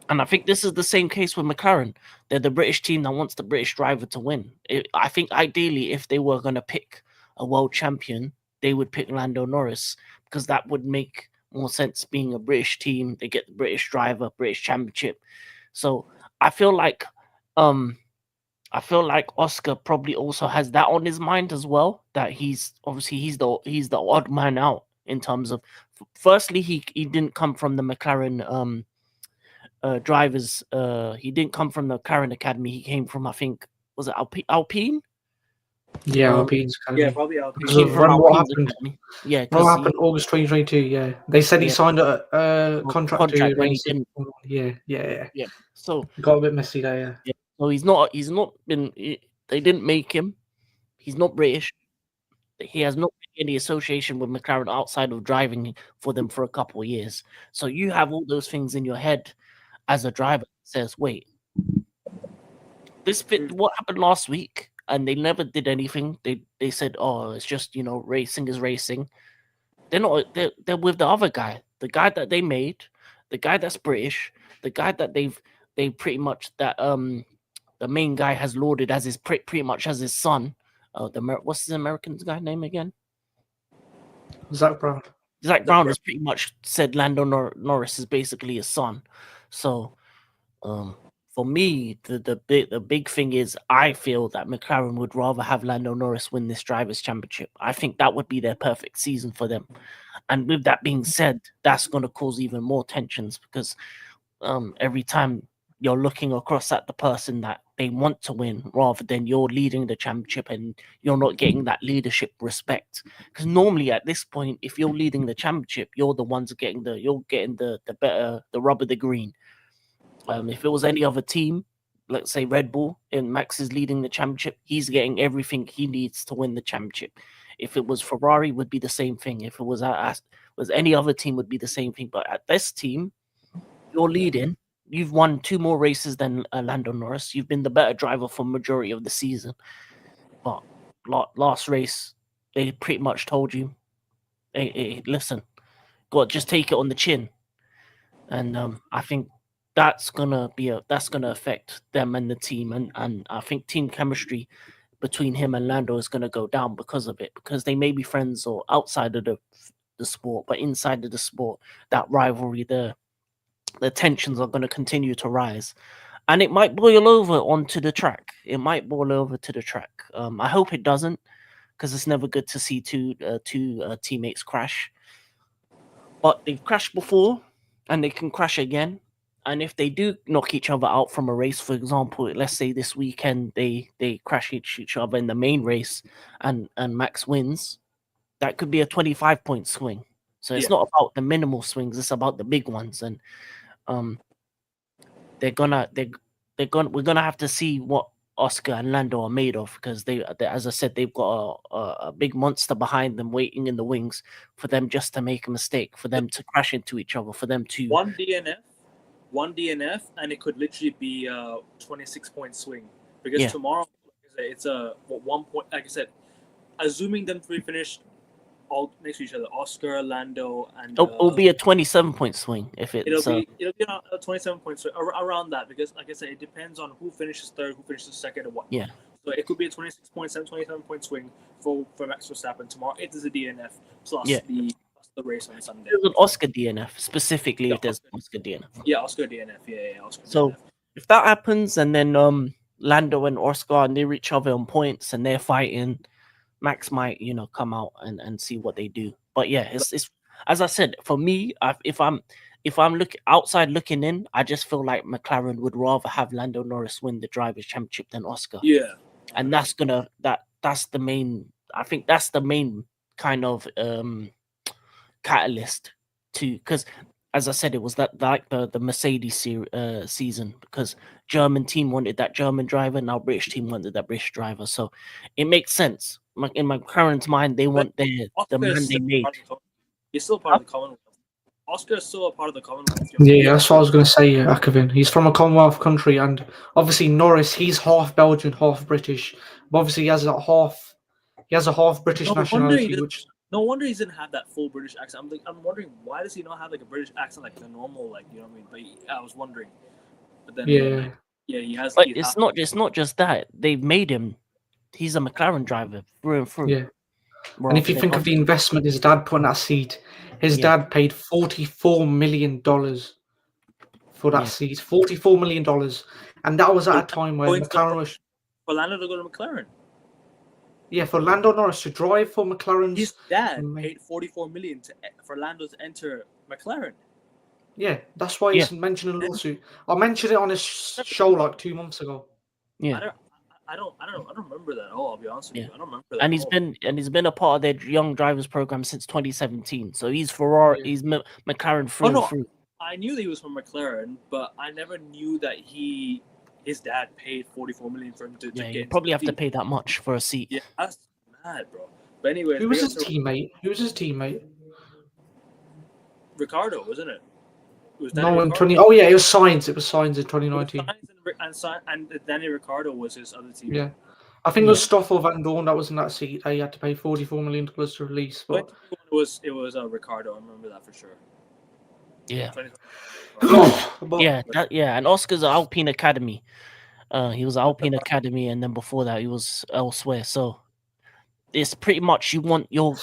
And I think this is the same case with McLaren. They're the British team that wants the British driver to win. I think ideally, if they were going to pick a world champion, they would pick Lando Norris, because that would make more sense. Being a British team, they get the British driver, British championship. So I feel like Oscar probably also has that on his mind as well. That he's the odd man out in terms of, firstly, he didn't come from the McLaren drivers. He didn't come from the McLaren Academy. He came from, I think, was it Alpine? Yeah, Alpine's academy. Yeah, probably Alpine. Because of From what Alpine's happened. academy. Yeah, What because happened August 2022? Yeah, they said he Yeah. signed a contract to when he race. didn't. Yeah. So Got a bit messy there. yeah. So he's not been. They didn't make him. He's not British. He has not been any association with McLaren outside of driving for them for a couple of years. So you have all those things in your head as a driver that says, wait, this fit what happened last week, and they never did anything. They said, oh, it's just racing is racing. They're not. They're with the other guy, the guy that they made, the guy that's British, the guy that they pretty much that the main guy has lauded as his pretty much as his son. What's his American guy name again? Zach Brown. Zach Brown has pretty much said Lando Norris is basically his son. So, for me, the big thing is I feel that McLaren would rather have Lando Norris win this drivers' championship. I think that would be their perfect season for them. And with that being said, that's going to cause even more tensions because every time you're looking across at the person that they want to win rather than you're leading the championship and you're not getting that leadership respect. Because normally at this point, if you're leading the championship, you're the ones getting the better, the rub of the green. If it was any other team, let's say Red Bull, and Max is leading the championship, he's getting everything he needs to win the championship. If it was Ferrari, would be the same thing. If it was any other team, would be the same thing. But at this team, you're leading. You've won 2 more races than Lando Norris. You've been the better driver for majority of the season. But last race, they pretty much told you, hey, listen, just take it on the chin. And I think that's gonna affect them and the team, and I think team chemistry between him and Lando is gonna go down because of it, because they may be friends or outside of the sport, but inside of the sport, that rivalry, the tensions are going to continue to rise, and it might boil over onto the track. I hope it doesn't, because it's never good to see two teammates crash. But they've crashed before, and they can crash again. And if they do knock each other out from a race, for example, let's say this weekend they crash each other in the main race, and Max wins, that could be a 25-point swing. So it's not about the minimal swings; it's about the big ones. And we're gonna have to see what Oscar and Lando are made of, because they as I said, they've got a big monster behind them waiting in the wings for them just to make a mistake, for them to crash into each other, for them to one DNF, and it could literally be a 26-point swing, because tomorrow it's a 1 point. Like I said, assuming them three finish all next to each other, Oscar, Lando, and it'll be a 27-point swing if it's it'll be a 27-point swing around that, because like I said, it depends on who finishes third, who finishes second, and what. Yeah. So it could be a 27-point swing for Max Verstappen tomorrow. It is a DNF plus the race on Sunday. There's an Oscar DNF specifically. If there's Oscar DNF. Yeah, Oscar DNF. Yeah, Oscar. So DNF. If that happens, and then Lando and Oscar are near each other on points and they're fighting, Max might come out and see what they do. But yeah, it's as I said, for me, if I'm looking in, I just feel like McLaren would rather have Lando Norris win the drivers' championship than Oscar. Yeah, and that's the main. I think that's the main kind of catalyst to, because as I said, it was the Mercedes season, because German team wanted that German driver, now British team wanted that British driver, so it makes sense. In my current mind, they want the man they made. He's still part of the Commonwealth. Oscar is still a part of the Commonwealth. Yeah, that's what I was going to say, Akavin. He's from a Commonwealth country, and obviously Norris, he's half Belgian, half British. But obviously, he has a half British nationality. No wonder he didn't have that full British accent. I'm wondering, why does he not have like a British accent, like the normal, like, you know what I mean? But I was wondering. But then he has. But it's not just that they've made him. He's a McLaren driver through and through. Yeah. And if you think of the investment his dad put in that seat, his dad paid $44 million for that seat. $44 million. And that was at a time when McLaren was... For Lando to go to McLaren? Yeah, for Lando Norris to drive for McLaren's... His dad paid $44 million for Lando to enter McLaren. Yeah, that's why he's mentioned in a lawsuit. I mentioned it on his show like 2 months ago. Yeah. I don't remember that at all. I'll be honest with you. Yeah. I don't remember that. And at all. he's been a part of their young drivers program since 2017. So he's Ferrari, Yeah. he's McLaren through and no. through. I knew that he was from McLaren, but I never knew that his dad paid 44 million for him to Yeah, get. you into probably the have to team. pay that much for a seat. Yeah, that's mad, bro. But anyways, Who was big his up to teammate? Who was his teammate? Ricardo, wasn't it? It was Danny No, in Ricciardo. 20. Oh yeah, it was Sainz. It was Sainz in It was 2019. Sainz and Danny Ricciardo was his other teammate. Yeah, I think it was Stoffel Van Dorn that was in that seat. He had to pay $44 million to release. But 2021 it was Ricardo. I remember that for sure. Yeah. 2020. but Yeah, and Oscar's at Alpine Academy. He was at Alpine Academy, and then before that, he was elsewhere. So it's pretty much you want your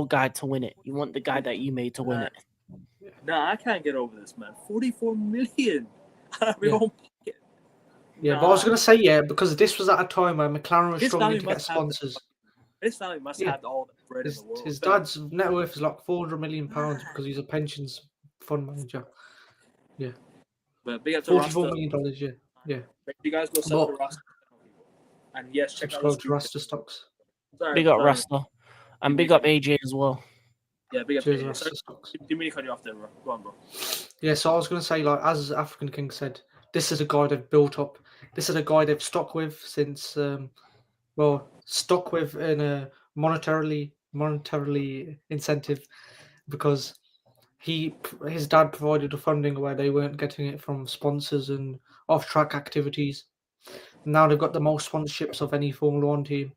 guy to win it. You want the guy that you made to win it. Nah, I can't get over this, man. 44 million out of your Yeah. own pocket. yeah, but I was gonna say because this was at a time where McLaren was His struggling family to get must have sponsors. His family must Yeah. have all the bread in the world. His dad's net worth is like £400 million because he's a pensions fund manager. Yeah, But big up to $44 Rasta. million. Yeah. You guys go sub to Rasta. And yes, check out Subscribe to Rasta stocks. Sorry, Big up sorry. Rasta, and big up AJ as well. Yeah, big up Cheers, AJ. Rasta Sorry, stocks. didn't mean to cut you off there, bro. Go on, bro. Yeah, so I was going to say, like, as African King said, this is a guy they've built up. This is a guy they've stuck with since, stuck with in a monetarily incentive because his dad provided the funding where they weren't getting it from sponsors and off-track activities. Now they've got the most sponsorships of any Formula One team.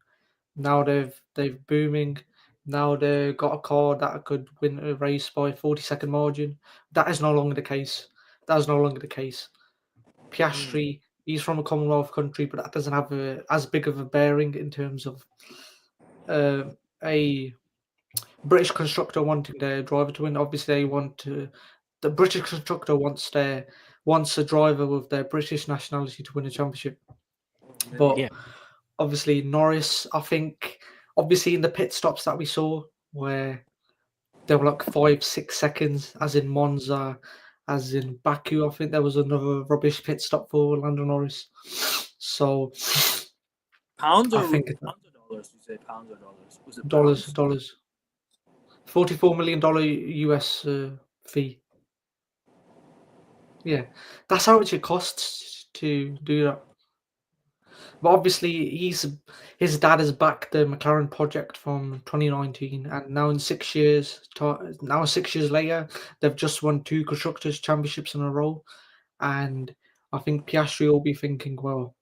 Now they've booming. Now they've got a car that could win a race by 40-second margin. That is no longer the case. That is no longer the case. Piastri, he's from a Commonwealth country, but that doesn't have as big of a bearing in terms of a British constructor wanting their driver to win. Obviously, the British constructor wants a driver with their British nationality to win a championship. But Yeah. obviously Norris, I think, obviously in the pit stops that we saw where there were like 5-6 seconds, as in Monza, as in Baku, I think there was another rubbish pit stop for Lando Norris. So Pounds or I think pounds or dollars? You say pounds or dollars? Was it dollars. $44 million US fee. Yeah, that's how much it costs to do that. But obviously, his dad has backed the McLaren project from 2019, and now 6 years later, they've just won 2 constructors' championships in a row. And I think Piastri will be thinking, well,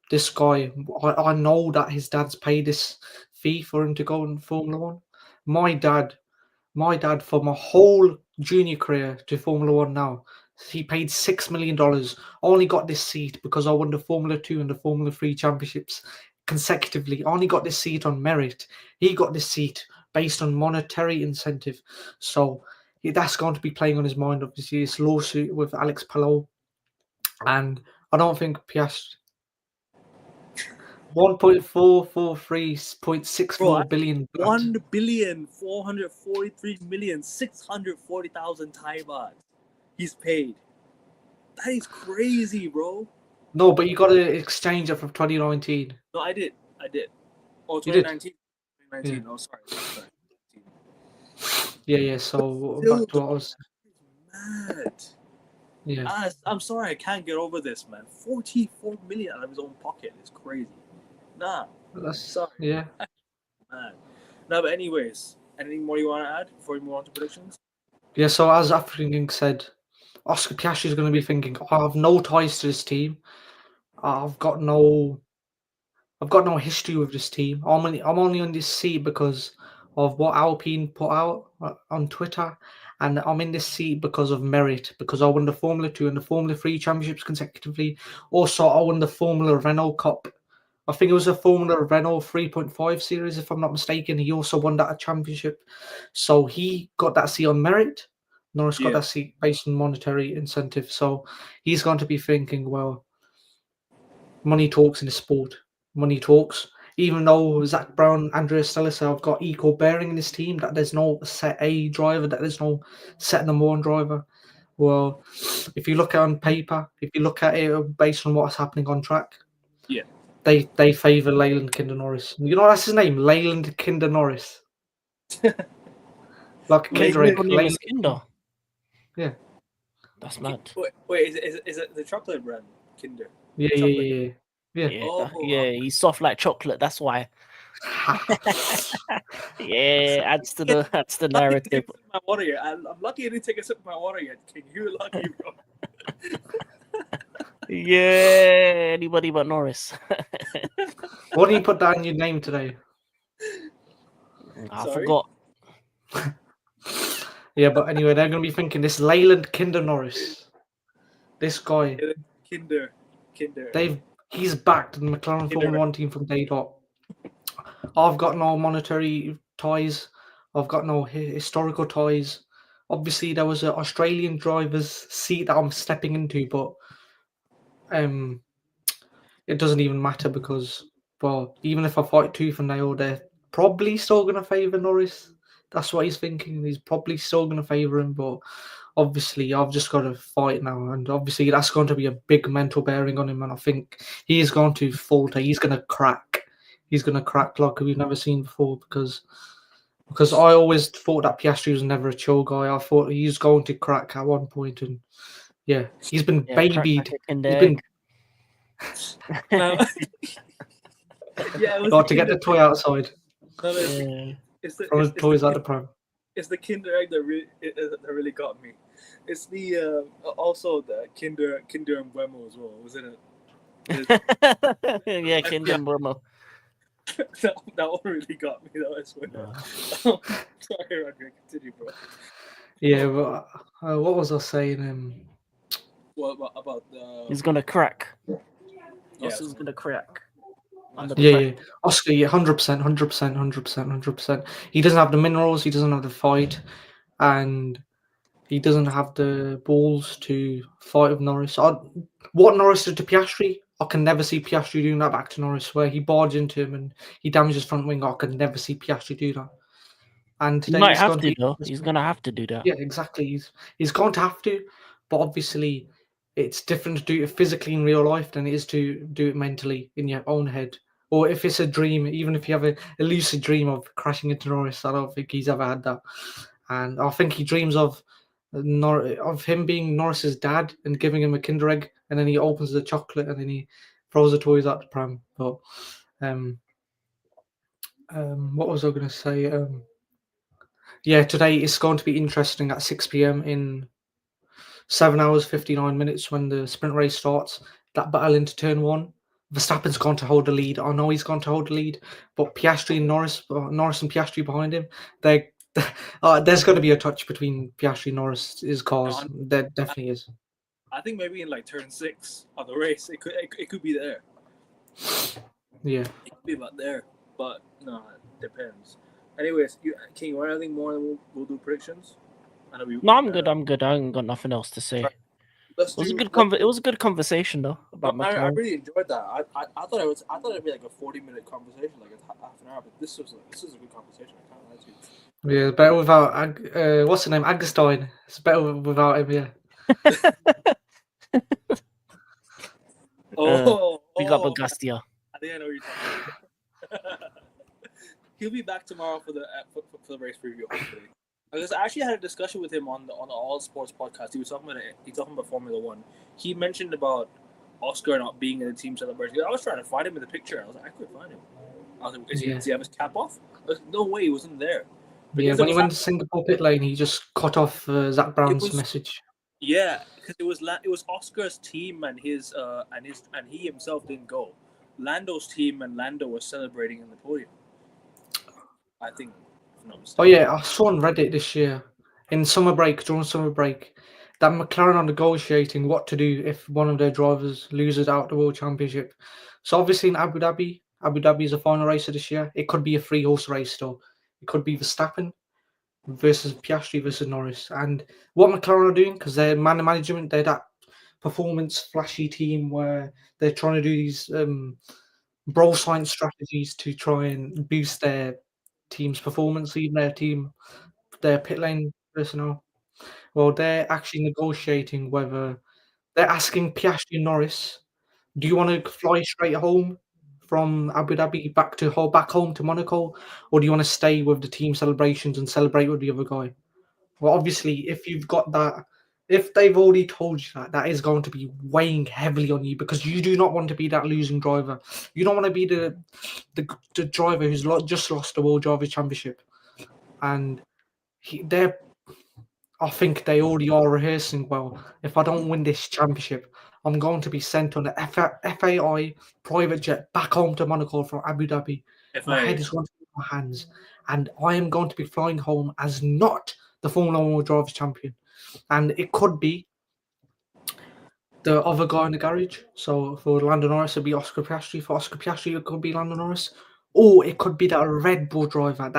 this guy, I know that his dad's paid this fee for him to go in Formula One. My dad, for my whole junior career to Formula One now, he paid $6 million. I only got this seat because I won the Formula 2 and the Formula 3 championships consecutively. I only got this seat on merit. He got this seat based on monetary incentive. So that's going to be playing on his mind, obviously, this lawsuit with Alex Palou. And I don't think Piastri... 1.443.64 billion. 1,443,640,000 Thai baht. He's paid. That is crazy, bro. No, but you got to exchange it from 2019. No, I did. Oh, You did? 2019. 2019. Yeah. Oh, sorry. Yeah. So Still, back to what I was. mad. Yeah. I'm sorry, I can't get over this, man. 44 million out of his own pocket is crazy. Nah, sorry. Yeah. Man. No, but anyways, anything more you want to add before we move on to predictions? Yeah. So as African King said, Oscar Piastri is going to be thinking, I have no ties to this team. I've got no history with this team. I'm only on this seat because of what Alpine put out on Twitter, and I'm in this seat because of merit, because I won the Formula 2 and the Formula 3 championships consecutively. Also, I won the Formula Renault Cup. I think it was a Formula Renault 3.5 series, if I'm not mistaken. He also won that championship. So he got that seat on merit. Norris got that seat based on monetary incentive. So he's going to be thinking, well, money talks in the sport. Money talks. Even though Zach Brown, Andreas Stella have got equal bearing in this team, that there's no set A driver, that there's no set number one driver. Well, if you look at it on paper, if you look at it based on what's happening on track, They favour Leyland Kinder Norris. You know that's his name, Leyland Kinder Norris. Like a His Kinder middle egg. name is Leyland. Kinder. Yeah. That's mad. Wait, is it the chocolate brand Kinder? Yeah, yeah, Chocolate. yeah, yeah. Yeah, Oh, yeah, he's soft like chocolate. That's why. Yeah, adds to the lucky narrative. to take a sip of my water yet. I'm lucky I didn't take a sip of my water yet, King. You're lucky, bro. Yeah, anybody but Norris. Why didn't you put that in your name today? I Sorry? forgot. Yeah, but anyway, they're going to be thinking this Leyland Kinder Norris. This guy, Kinder. he's backed the McLaren Kinder. Formula 1 team from day dot. I've got no monetary ties. I've got no historical ties. Obviously, there was an Australian driver's seat that I'm stepping into, but it doesn't even matter because, well, even if I fight tooth and nail, they're probably still going to favour Norris. That's what he's thinking. He's probably still going to favour him, but obviously, I've just got to fight now, and obviously, that's going to be a big mental bearing on him. And I think he is going to falter. He's going to crack. He's going to crack like we've never seen before because I always thought that Piastri was never a chill guy. I thought he's going to crack at one point, and yeah, he's been Yeah, crack babied. like a Kinder He's been No. Yeah, it was got to get the toy outside No, Yeah. it's the from his it's toys the, at the prom. it's the Kinder egg that really got me. It's the also the Kinder and Bueno as well, wasn't it? Yeah, Kinder and Burma. that one really got me though. I swear. Sorry, Roger. Continue, bro. Yeah, but what was I saying? What about the? He's gonna crack. Yeah. Oscar's gonna crack. Under Yeah, pressure. yeah, Oscar, yeah, 100%, 100%, 100%, 100%. He doesn't have the minerals. He doesn't have the fight, and he doesn't have the balls to fight with Norris. What Norris did to Piastri, I can never see Piastri doing that back to Norris, where he barged into him and he damaged his front wing. I can never see Piastri do that. And He today might it's have going to to be though. He's gonna have to do that. yeah, exactly. He's going to have to, but obviously it's different to do it physically in real life than it is to do it mentally in your own head. Or if it's a dream, even if you have a lucid dream of crashing into Norris, I don't think he's ever had that. And I think he dreams of him being Norris's dad and giving him a Kinder egg, and then he opens the chocolate and then he throws the toys out the pram. But what was I going to say? Yeah, today it's going to be interesting at 6 p.m. in 7 hours 59 minutes when the sprint race starts. That battle into turn one. Verstappen's going to hold the lead. I know he's going to hold the lead, but Piastri and Norris and Piastri behind him, there's going to be a touch between Piastri and Norris's cars. There definitely is. I think maybe in like turn 6 of the race, it could be there. Yeah. It could be about there, but no, it depends. Anyways, King, you want anything more? And we'll do predictions. I know No, I'm good. I ain't got nothing else to say. It was a good conversation though about I McLaren. really enjoyed that. I thought it'd be like a 40-minute conversation, like a half an hour. But this was a good conversation. I can't lie to you. Yeah, better without what's the name? Aggerstein. It's better without him. Yeah. Big up Agustia. I think I know what you're talking about. He'll be back tomorrow for the race preview, hopefully. Because I actually had a discussion with him on the All Sports podcast. He was talking about Formula One. He mentioned about Oscar not being in the team celebration. I was trying to find him in the picture. I was like, I couldn't find him. I was like, does he have his cap off? No way, he wasn't there. Yeah, when he went to Singapore pit lane, he just cut off Zach Brown's message. Yeah, because it was Oscar's team and he himself didn't go. Lando's team and Lando were celebrating in the podium. I think. Oh yeah, I saw on Reddit this year during summer break, that McLaren are negotiating what to do if one of their drivers loses out the World Championship. So obviously in Abu Dhabi is the final race of this year. It could be a 3-horse race still. It could be Verstappen versus Piastri versus Norris. And what McLaren are doing, because they're management, they're that performance flashy team where they're trying to do these bro science strategies to try and boost their team's performance, even their pit lane personnel. Well, they're actually negotiating whether they're asking Piastri and Norris, do you want to fly straight home from Abu Dhabi back home to Monaco, or do you want to stay with the team celebrations and celebrate with the other guy? Well, obviously, if you've got that, if they've already told you that, that is going to be weighing heavily on you because you do not want to be that losing driver. You don't want to be the driver who's just lost the World Driver Championship, and they're. I think they already are rehearsing well. If I don't win this championship, I'm going to be sent on the FAI private jet back home to Monaco from Abu Dhabi. My head FIA. is going to be in my hands, and I am going to be flying home as not the Formula One World Drivers Champion. And it could be the other guy in the garage. So for Lando Norris, it'd be Oscar Piastri. For Oscar Piastri, it could be Lando Norris, or it could be that Red Bull driver,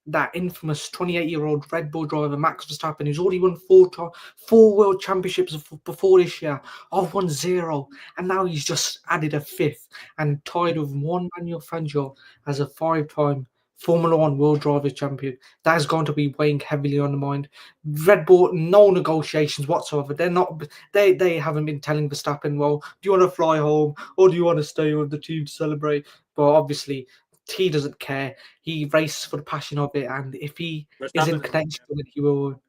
that infamous 28-year-old Red Bull driver Max Verstappen, who's already won four world championships before this year. I've won 0, and now he's just added a 5th and tied with one Manuel Fangio as a 5-time Formula One World Drivers Champion. That is going to be weighing heavily on the mind. Red Bull, no negotiations whatsoever. They're not. They haven't been telling Verstappen, well, do you want to fly home or do you want to stay with the team to celebrate? But obviously, he doesn't care. He races for the passion of it, and if he is in Verstappen, connection with it, he will.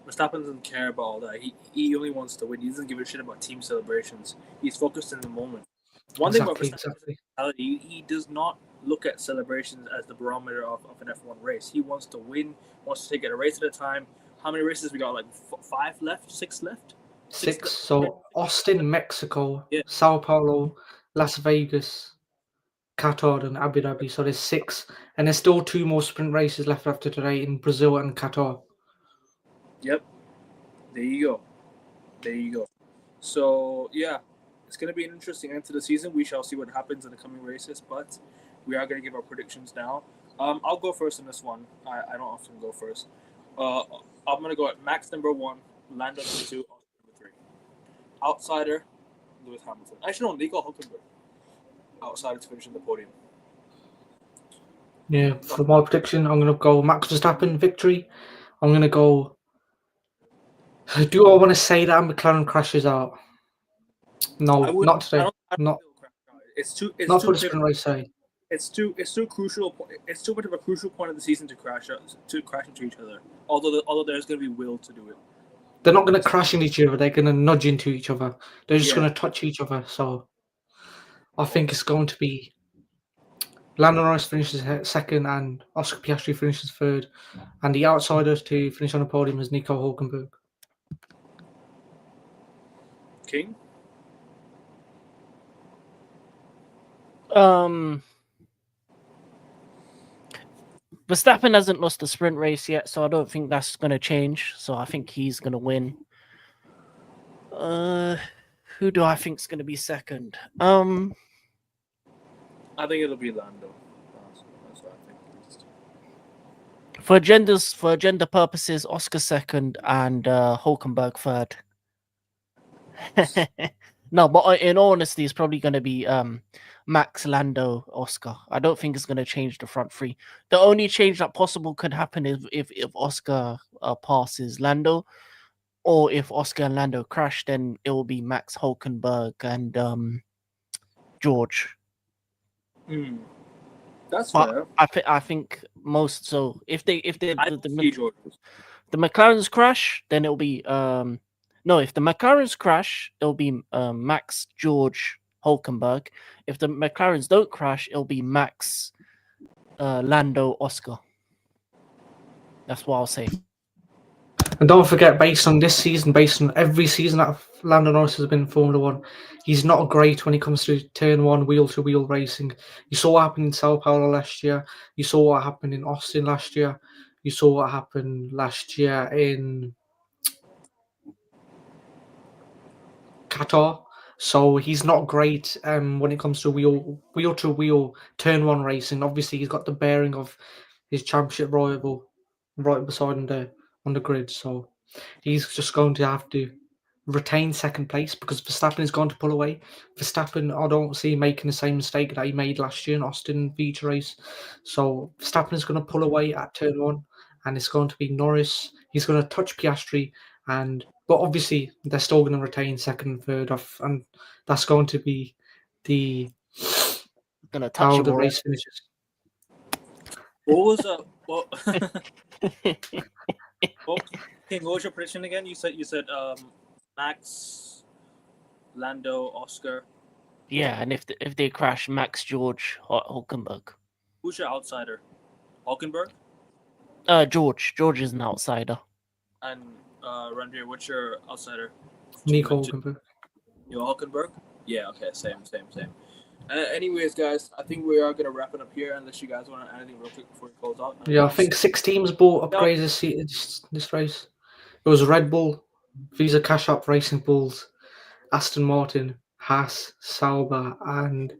Verstappen doesn't care about all that. He only wants to win. He doesn't give a shit about team celebrations. He's focused in the moment. One thing about Verstappen's mentality, he does not look at celebrations as the barometer of an F1 race. He wants to win, wants to take it a race at a time. How many races we got? Like 5 left? 6 left? 6. So Austin, Mexico, Yeah. Sao Paulo, Las Vegas, Qatar, and Abu Dhabi. So there's 6, and there's still 2 more sprint races left after today in Brazil and Qatar. Yep. There you go. So yeah, it's going to be an interesting end to the season. We shall see what happens in the coming races, but we are going to give our predictions now. I'll go first in this one. I don't often go first. I'm going to go at Max number 1, Lando number 2, Austin number 3. Outsider, Lewis Hamilton. Actually, no, Nico Hulkenberg. Outsider to finish in the podium. Yeah, for my prediction, I'm going to go Max Verstappen victory. I'm going to go. Do I want to say that McLaren crashes out? No, not today. Not. It's too. It's not too for the sprint race today. It's too crucial. It's too much of a crucial point of the season to crash into each other. Although there's going to be will to do it. They're not going to crash into each other. They're going to nudge into each other. They're just going to touch each other. So I think it's going to be Lando Norris finishes second and Oscar Piastri finishes third, and the outsiders to finish on the podium is Nico Hulkenberg. King. Verstappen hasn't lost a sprint race yet, so I don't think that's going to change. So I think he's going to win. Who do I think is going to be second? I think it'll be Lando. That's what I think. For agenda purposes, Oscar second and Hulkenberg third. No, but in all honesty, it's probably going to be Max, Lando, Oscar. I don't think it's going to change the front three. The only change that possible could happen is if Oscar passes Lando, or if Oscar and Lando crash, then it will be Max, Hulkenberg, and George. That's fair. I think most. So if the McLarens crash, then it'll be no. If the McLarens crash, it'll be Max, George, Hulkenberg. If the McLarens don't crash, it'll be Max, Lando, Oscar. That's what I'll say. And don't forget, based on this season, based on every season that Lando Norris has been in Formula One, he's not great when it comes to turn one, wheel-to-wheel racing. You saw what happened in Sao Paulo last year. You saw what happened in Austin last year. You saw what happened last year in Qatar. So he's not great when it comes to wheel-to-wheel turn one racing. Obviously, he's got the bearing of his championship rival right beside him on the grid. So he's just going to have to retain second place because Verstappen is going to pull away. Verstappen, I don't see making the same mistake that he made last year in Austin Vita race. So Verstappen is going to pull away at turn one, and it's going to be Norris. He's going to touch Piastri, and but obviously they're still going to retain second and third off, and that's going to be the Gonna touch how you the more. race finishes. What was what? King, what was your prediction again? You said Max, Lando, Oscar. Yeah, and if they crash, Max, George, Hulkenberg. Who's your outsider? Hulkenberg? George is an outsider. And Randir, what's your outsider? Nico Hulkenberg. Your Hulkenberg? Yeah, okay, same. Anyways, guys, I think we are going to wrap it up here unless you guys want to add anything real quick before we close out. Yeah, I think 6 teams bought upgrades this race. It was Red Bull, Visa Cash App Racing Bulls, Aston Martin, Haas, Sauber, and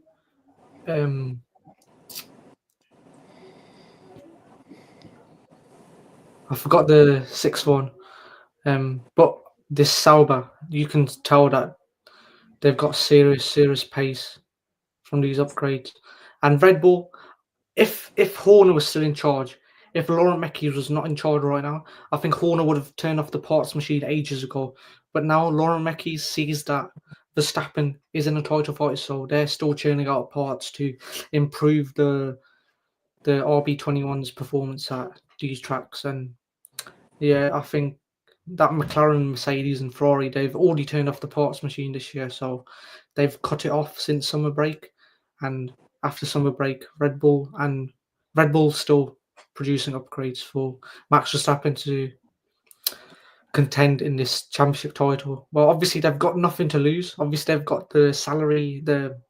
I forgot the 6th one. But this Sauber, you can tell that they've got serious pace from these upgrades. And Red Bull, if Horner was still in charge, if Laurent Mekies was not in charge right now, I think Horner would have turned off the parts machine ages ago. But now Laurent Mekies sees that Verstappen is in a title fight, so they're still churning out parts to improve the RB21's performance at these tracks. And yeah, I think that McLaren, Mercedes, and Ferrari, they've already turned off the parts machine this year, so they've cut it off since summer break. And after summer break, Red Bull's still producing upgrades for Max Verstappen to contend in this championship title. Well, obviously they've got nothing to lose. Obviously they've got the salary, the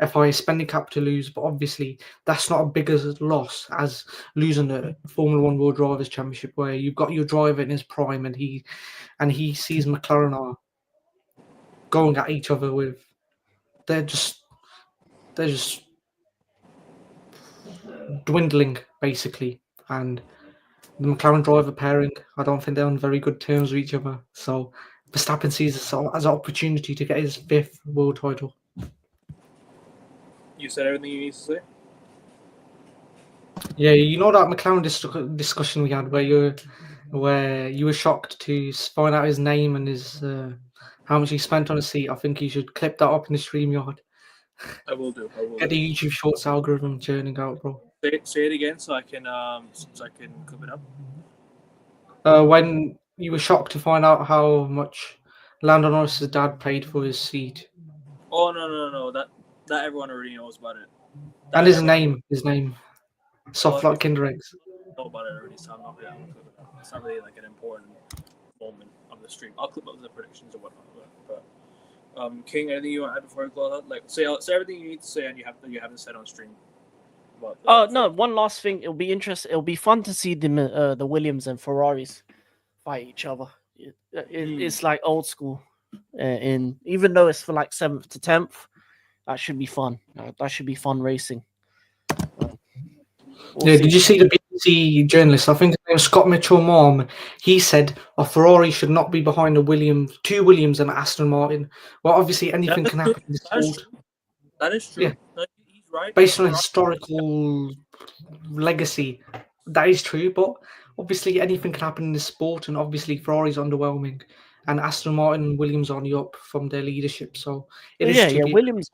FIA spending cap to lose, but obviously that's not a bigger loss as losing the Formula One World Drivers' Championship, where you've got your driver in his prime, and he sees McLaren are going at each other with they're just dwindling basically, and the McLaren driver pairing, I don't think they're on very good terms with each other. So Verstappen sees this as an opportunity to get his 5th world title. You said everything you need to say? Yeah, you know that McLaren discussion we had where you were shocked to find out his name and his how much he spent on a seat. I think you should clip that up in the StreamYard. I will do. Get the YouTube Shorts algorithm churning out, bro. Say it again so I can clip it up. When you were shocked to find out how much Lando Norris's dad paid for his seat. Oh no, that everyone already knows about it. And his name. Soft like Kinder Eggs. I know about it already, so I'm not going to clip it up. It's not really like an important moment of the stream. I'll clip up the predictions or whatnot. But King, anything you want to add before we close out? Like, say everything you need to say and you haven't said on stream. No, one last thing. It'll be interesting. It'll be fun to see the Williams and Ferraris fight each other. It's like old school. Even though it's for like 7th to 10th, that should be fun. That should be fun racing. Did you see the BBC journalist? I think his name was Scott Mitchell-Mom. He said a Ferrari should not be behind two Williams and Aston Martin. Well, obviously anything can happen in this sport. That is true. Yeah. He's right. Based on historical legacy, that is true. But obviously anything can happen in this sport, and obviously Ferrari's underwhelming, and Aston Martin and Williams are on the up from their leadership. So Williams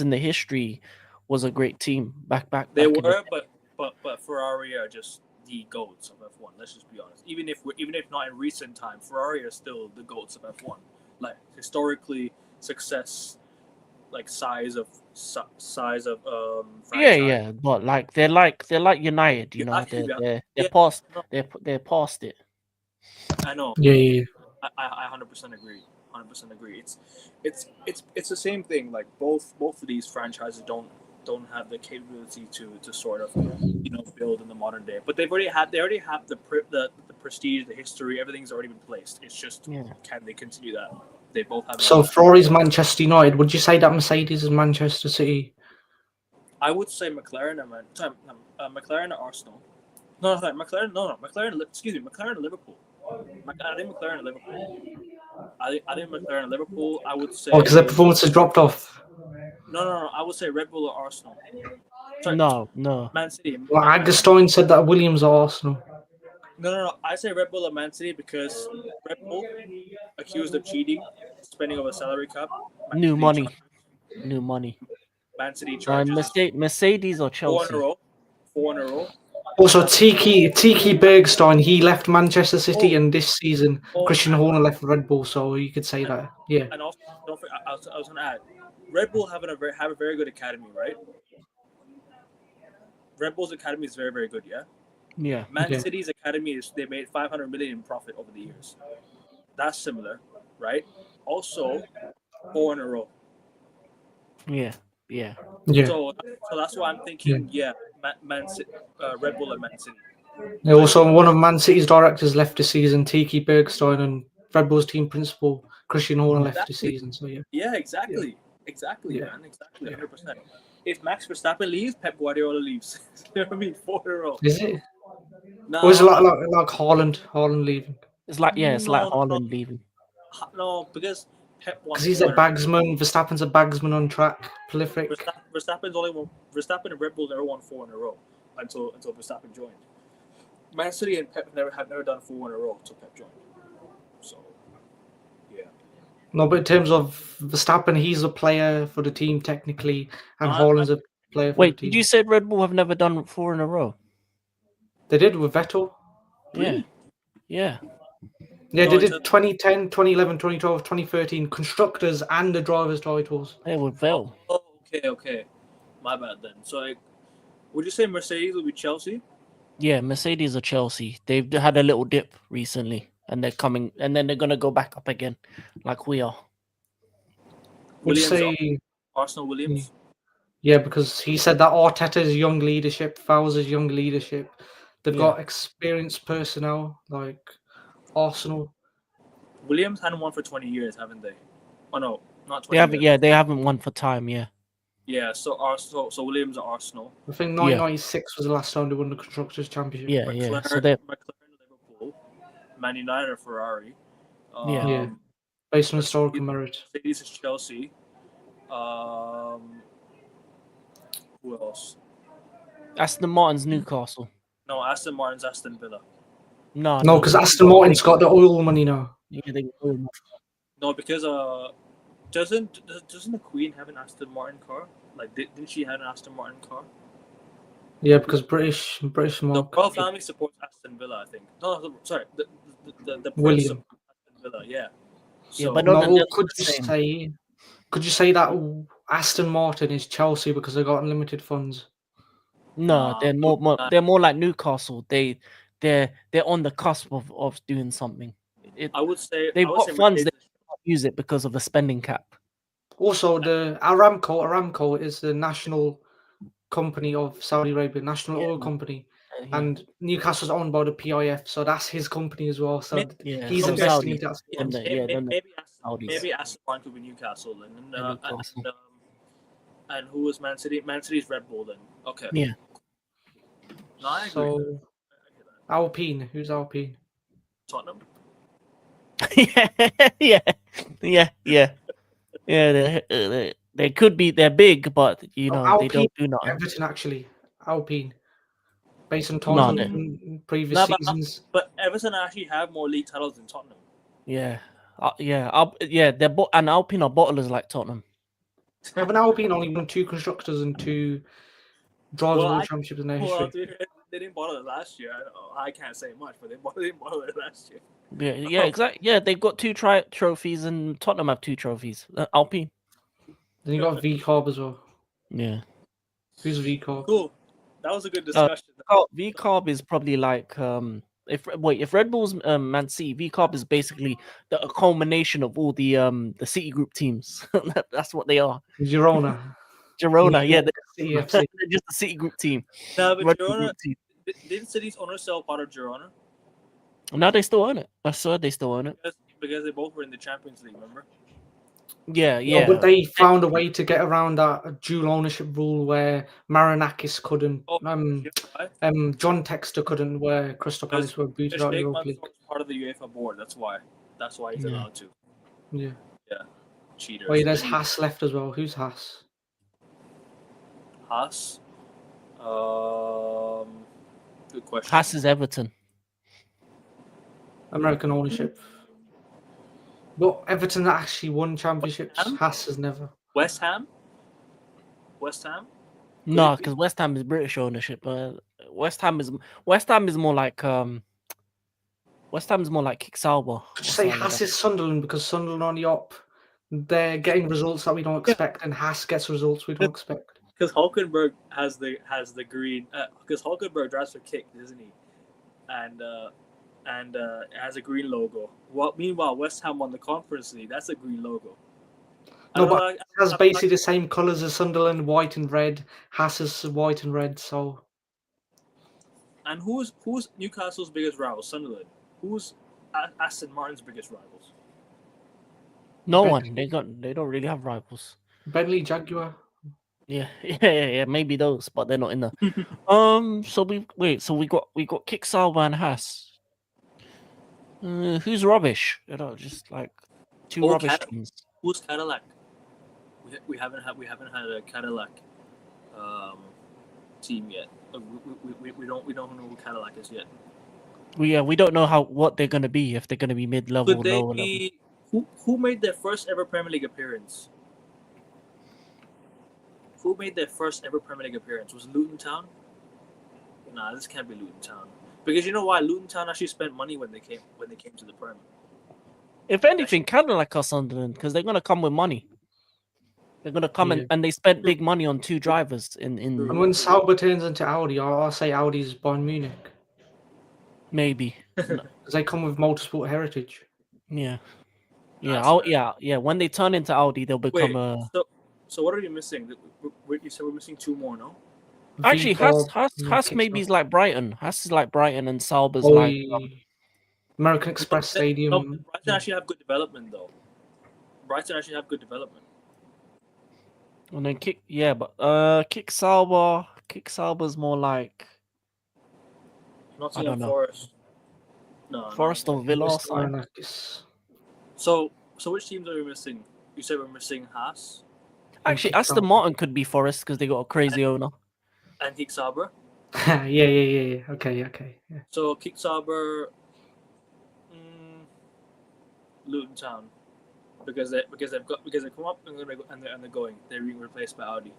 in the history was a great team back. They were, but Ferrari are just the goats of F1. Let's just be honest. Even if not in recent time, Ferrari are still the goats of F1. Like historically, success, like size of franchise. Yeah, but like they're like United, you know. They're past it. I know. Yeah. I 100% agree. 100% agree. It's the same thing. Like both of these franchises don't have the capability to sort of build in the modern day. But they already have the prestige, the history, everything's already been placed. It's just can they continue that? They both have. So Ferrari's Manchester United. Would you say that Mercedes is Manchester City? I would say McLaren and McLaren and Arsenal. No, sorry, McLaren. No, McLaren. Excuse me, McLaren and Liverpool. I think McLaren and Liverpool. I think McLaren and Liverpool. I would say. Oh, because their performance has dropped off. No. I would say Red Bull or Arsenal. Sorry, No. Man City. Well, Agustin said that Williams or Arsenal. No. I say Red Bull and Man City because Red Bull accused of cheating, spending over salary cap. Man New City money. charges. New money. Man City charges Mercedes or 4 in a Chelsea? row. 4 in a row. Also, Tiki Bergstein, he left Manchester City, Oh, and this season Christian and Horner left Red Bull, so you could say that. Yeah, and also don't forget, I was going to add, Red Bull have a very good academy, right? Red Bull's academy is very, very good. Yeah. Yeah. Man Yeah. City's academy is they made 500 million in profit over the years. That's similar, right? Also, 4 in a row. Yeah. Yeah. yeah. So that's why I'm thinking, Red Bull and Man City. Yeah, also, one of Man City's directors left this season, Tiki Bergstein, and Red Bull's team principal Christian Horner left this season. So yeah, Yeah, exactly, Yeah. man, exactly, 100%. If Max Verstappen leaves, Pep Guardiola leaves. You know what I mean? 4 in a row. is it? No, Or is it like Haaland leaving? It's like no, Haaland leaving. no, because Pep Because wants he's 4 a in a row. bagsman. Verstappen's a bagsman on track, prolific. Verstappen and Red Bull never won 4 in a row until Verstappen joined. Man City and Pep have never done 4 in a row until Pep joined. So, yeah. No, but in terms of Verstappen, he's a player for the team technically, and No, Haaland's a player for Wait, the team. did you say Red Bull have never done 4 in a row? They did with Vettel. Yeah. Yeah. Yeah, No, they it's did 2010, 2011, 2012, 2013 constructors and the drivers' titles. They would fail. Oh, okay. My bad then. So, would you say Mercedes will be Chelsea? Yeah, Mercedes or Chelsea. They've had a little dip recently, and they're coming, and then they're gonna go back up again, like we are. Would you Williams, say, Arsenal Williams. yeah, because he said that Arteta's young leadership, Fowler's young leadership, they've Yeah. got experienced personnel like Arsenal. Williams hadn't won for 20 years, haven't they? Oh no, not 20 They haven't. years. Yeah, they haven't won for time. Yeah. Yeah, so Williams are Arsenal. I think 1996 was the last time they won the constructors' championship. Yeah, yeah. So McLaren, they. Liverpool, Man United, or Ferrari. Yeah. Based on historical merit. Mercedes is Chelsea. Who else? Aston Martin's Newcastle. No, Aston Martin's Aston Villa. No, No, because Aston Martin's got the oil money now. Yeah, they No, because doesn't the Queen have an Aston Martin car? Like, didn't she have an Aston Martin car? Yeah, because British The mark. royal family supports Aston Villa, I think. No, sorry, the Prince William. supports Aston Villa, yeah. So, Yeah, but No, not the could you say that Aston Martin is Chelsea because they got unlimited funds? No, Nah, they're more like Newcastle. They're on the cusp of doing something. I would say They've got funds. They Mercedes- can't use it because of the spending cap. Also, the Aramco is the national company of Saudi Arabia, national oil company, Yeah. and Newcastle's owned by the PIF, so that's his company as well. So Yeah, he's from investing Saudi. into that. maybe Aston Martin could be Newcastle then, Newcastle. and who was Man City? Man City's Red Bull then. Okay. Yeah. No, I agree. So Alpine, who's Alpine? Tottenham. yeah. They could be. They're big, but they don't do nothing. Everton actually, Alpine, based on No, titles in previous seasons. But Everton actually have more league titles than Tottenham. Yeah. They're and Alpine are bottlers like Tottenham. Haven't Alpine only won 2 constructors and 2 drivers' world championships in their history? They didn't bottle it last year. I can't say much, but they didn't bottle it last year. Yeah, exactly. Yeah, they've got 2 trophies, and Tottenham have 2 trophies. Alpine. Then you got V-Carb as well. Yeah. Who's V-Carb? Cool. That was a good discussion. V-Carb is probably like if Red Bull's Man City, V-Carb is basically a culmination of all the City Group teams. That's what they are. Girona, yeah, they're just a City Group team. No, but Red Girona, Group team. didn't City's owner sell part of Girona? No, they still own it. I saw they still own it. Because they both were in the Champions League, remember? Yeah. No, but they found a way to get around that dual ownership rule where Marinakis couldn't, John Textor couldn't, where Crystal Palace were booted out of Europa League. Part of the UEFA board. That's why he's allowed to. Yeah. Cheaters. Wait, there's Haas left as well. Who's Haas? Haas. Good question. Haas is Everton. American ownership. But Everton actually won championships. Ham? Haas has never. West Ham. West Ham. No, it be? because West Ham is British ownership. West Ham is more like West Ham is more like Kick Sauber. Could or you say something like Haas that. is Sunderland because Sunderland on the up, they're getting results that we don't expect, and Haas gets results we don't expect. Because Hulkenberg has the green. Because Hulkenberg drives for Kick, isn't he? And it has a green logo. Meanwhile, West Ham won the Conference League. That's a green logo. No, but it has basically the same colours as Sunderland, white and red. Haas is white and red, so. And who's Newcastle's biggest rival? Sunderland. Who's Aston Martin's biggest rivals? No Bentley. one. They don't really have rivals. Bentley, Jaguar. Yeah, maybe those, but they're not in there. So we got Kick Sauber and Haas. Who's rubbish? Just like two rubbish teams. Who's Cadillac? We haven't had a Cadillac team yet. We don't know who Cadillac is yet. We don't know what they're gonna be, if they're gonna be mid-level, Could they lower be? level. Who made their first ever Premier League appearance? Who made their first ever Premier League appearance? Was it Luton Town? Nah, this can't be Luton Town. Because you know why? Luton Town actually spent money when they came to the Prem. If anything, Cadillac or Sunderland, because they're gonna come with money. They're gonna come and they spent big money on two drivers in. And when Sauber turns into Audi, I'll say Audi's Bayern Munich. Maybe. Because they come with motorsport heritage. Yeah. That's Yeah. When they turn into Audi, they'll become a. So what are you missing? You said we're missing two more, no? Actually, V-Corp, Haas maybe is like Brighton. Haas is like Brighton, and Sauber's Oh, like. American Express Stadium. No, Brighton actually have good development, though. And then Kick Sauber's more like. Nottingham Forest. No. Forest or Villa or something. So which teams are we missing? You said we're missing Haas. Actually, Aston Martin could be Forest because they got a crazy owner. And Kick Sauber. Yeah. Okay. Yeah. So Kick Sauber, Luton Town, because they come up and they're going. They're being replaced by Audi.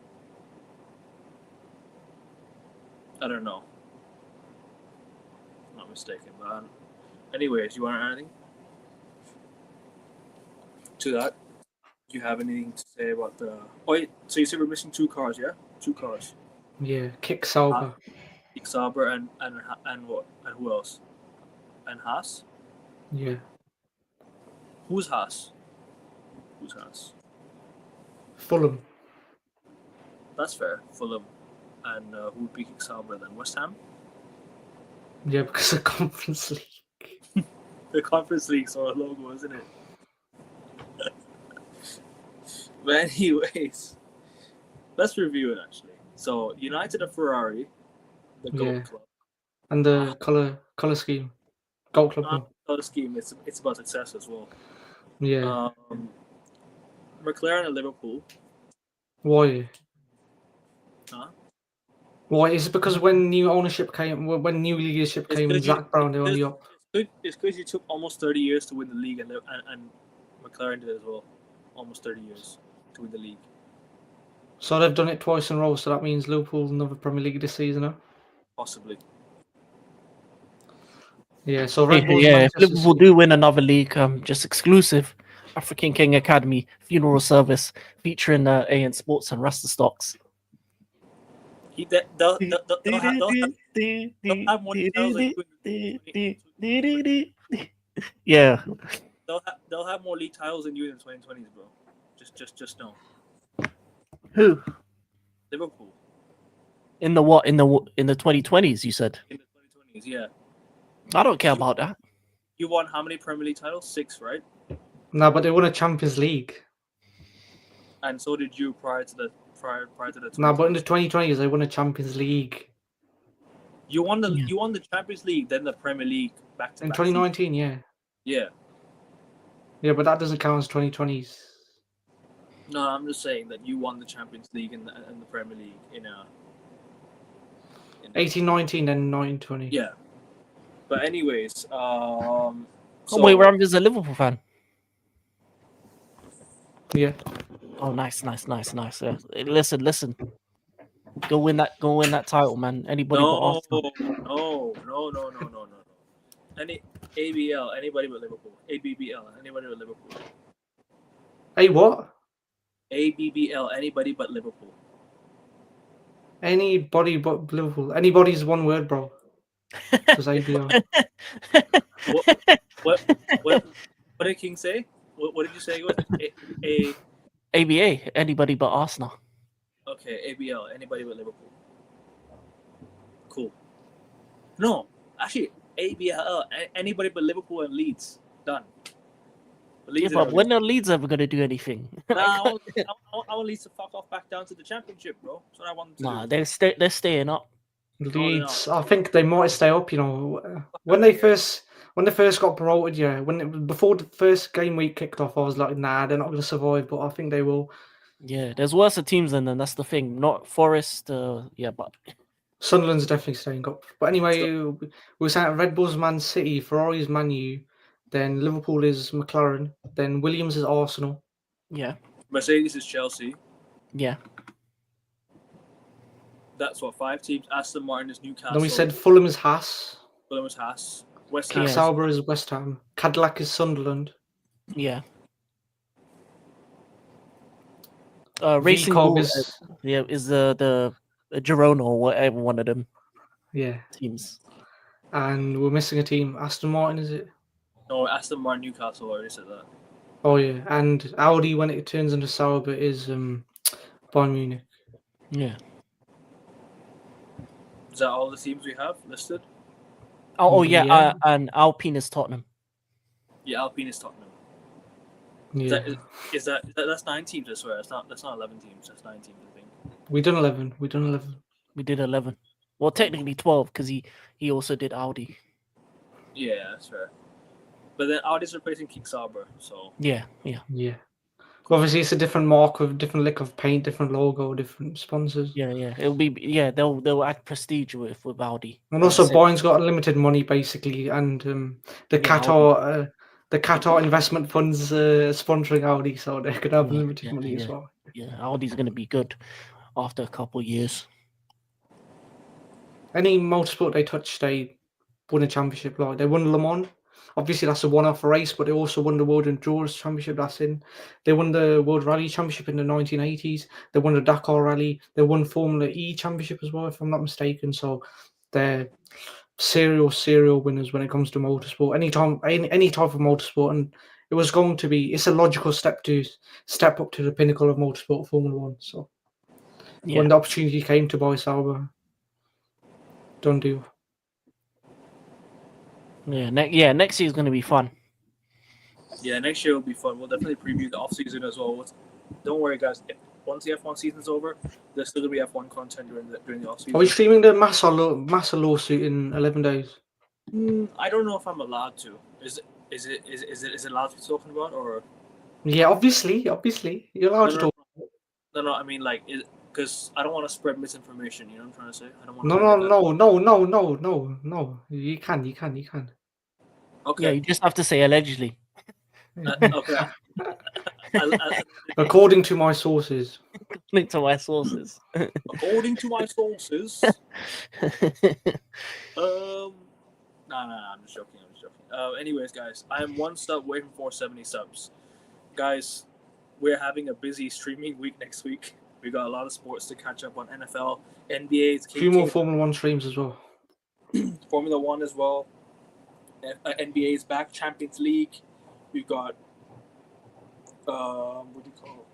I don't know. I'm not mistaken, but anyways, you want to add anything to that? Do you have anything to say about the? Oh, wait, so you said we're missing two cars, yeah? Two cars. Yeah, Kick Sauber. Kick Sauber and what? And who else? And Haas. Yeah. Who's Haas? Fulham. That's fair. Fulham. And who would be Kick Sauber then? West Ham. Yeah, because of Conference League. The Conference League sort of logo, isn't it? But anyways, let's review it actually. So United and Ferrari, the Gold Club, and the color scheme, Gold Club. Color scheme. It's about success as well. Yeah. McLaren and Liverpool. Why? Huh? Why? Is it because when new ownership came, when new leadership came, and Zach Brown they only up? It's because you took almost 30 years to win the league, and McLaren did as well, almost 30 years to win the league. So they've done it twice in a row. So that means Liverpool's another Premier League this season, huh? Possibly. Yeah. So Red Bull. If Liverpool do win another league, just exclusive African King Academy funeral service featuring AN Sports and Rasta Stocks. They'll have more details. Yeah. They'll have more league titles than you in the 2020s, bro. Just know. Who? Liverpool. In the what? In the 2020s, you said. In the 2020s, yeah. I don't care about that. You won how many Premier League titles? 6, right? No, but they won a Champions League. And so did you prior to the 2020s. No, but in the 2020s they won a Champions League. You won the Champions League, then the Premier League back to back. In 2019, yeah. Yeah. Yeah, but that doesn't count as 2020s. No, I'm just saying that you won the Champions League and the Premier League in 18-19 and 19-20. Yeah. But anyways, Oh, wait, Ram's a Liverpool fan. Yeah. Oh, nice. Yeah. Listen. Go win that title, man. Anybody but No, Arsenal. no. Any ABL, anybody but Liverpool. ABBL, anybody but Liverpool. Hey, what? ABBL, anybody but Liverpool. Anybody but Liverpool. Anybody's one word, bro. Because ABL. What did King say? What did you say it was? ABA, anybody but Arsenal. Okay, ABL, anybody but Liverpool. Cool. No, actually, ABL, anybody but Liverpool and Leeds. Done. Yeah, but when are Leeds ever going to do anything? Nah, I want Leeds to fuck off back down to the Championship, bro. That's what I want them to do. They're staying up. Leeds, I think they might stay up. You know, when they first got promoted, yeah, before the first game week kicked off, I was like, nah, they're not going to survive. But I think they will. Yeah, there's worse teams than them. That's the thing. Not Forest. Yeah, but Sunderland's definitely staying up. But anyway, we were saying Red Bull's Man City, Ferrari's Man U, then Liverpool is McLaren, then Williams is Arsenal. Yeah. Mercedes is Chelsea. Yeah. That's what 5 teams. Aston Martin is Newcastle. Then we said Fulham is Haas. Fulham is Haas. West Ham. Sauber is West Ham. Cadillac is Sunderland. Yeah. Racing Bull is the Girona or whatever one of them. Yeah. Teams. And we're missing a team. Aston Martin, is it? No, Aston Martin, Newcastle. I already said that. Oh yeah, and Audi when it turns into Sauber is Bayern Munich. Yeah. Is that all the teams we have listed? Yeah. And Alpine is Tottenham. Yeah, Alpine is Tottenham. Yeah. That's 9 teams? I swear, that's not 11 teams. That's 9 teams, I think. We done 11. We did 11. Well, technically 12 because he also did Audi. Yeah, that's fair. But then Audi's replacing Kick Sauber, so yeah. Obviously, it's a different mark with different lick of paint, different logo, different sponsors. Yeah. They'll add prestige with Audi. And also, Bayern's got unlimited money basically, and the Qatar investment funds sponsoring Audi, so they could have unlimited money as well. Yeah, Audi's going to be good after a couple of years. Any motorsport they touch, they win a championship. Like they won Le Mans. Obviously, that's a one-off race, but they also won the World Endurance Championship. That's in. They won the World Rally Championship in the 1980s. They won the Dakar Rally. They won Formula E Championship as well, if I'm not mistaken. So they're serial winners when it comes to motorsport. Any type of motorsport, and it was going to be. It's a logical step up to the pinnacle of motorsport, Formula One. So when the opportunity came to buy Sauber, done deal. Next year is going to be fun. Yeah, next year will be fun. We'll definitely preview the off season as well. Don't worry, guys. Once the F1 season's over, there's still gonna be F1 content during the off season. Are we streaming the Massa lawsuit in 11 days? I don't know if I'm allowed to. Is it allowed to be talking about or? Yeah, obviously, you're allowed to talk. No. I mean, like, because I don't want to spread misinformation. You know what I'm trying to say? I don't want. No. You can. Okay. Yeah, you just have to say allegedly. Okay. According to my sources. According to my sources. No, I'm just joking. Anyways, guys, I am 1 sub away from 470 subs. Guys, we're having a busy streaming week next week. We got a lot of sports to catch up on. NFL, NBA. A few more Formula 1 streams as well. Formula 1 as well. NBA is back. Champions League. We've got what do you call it?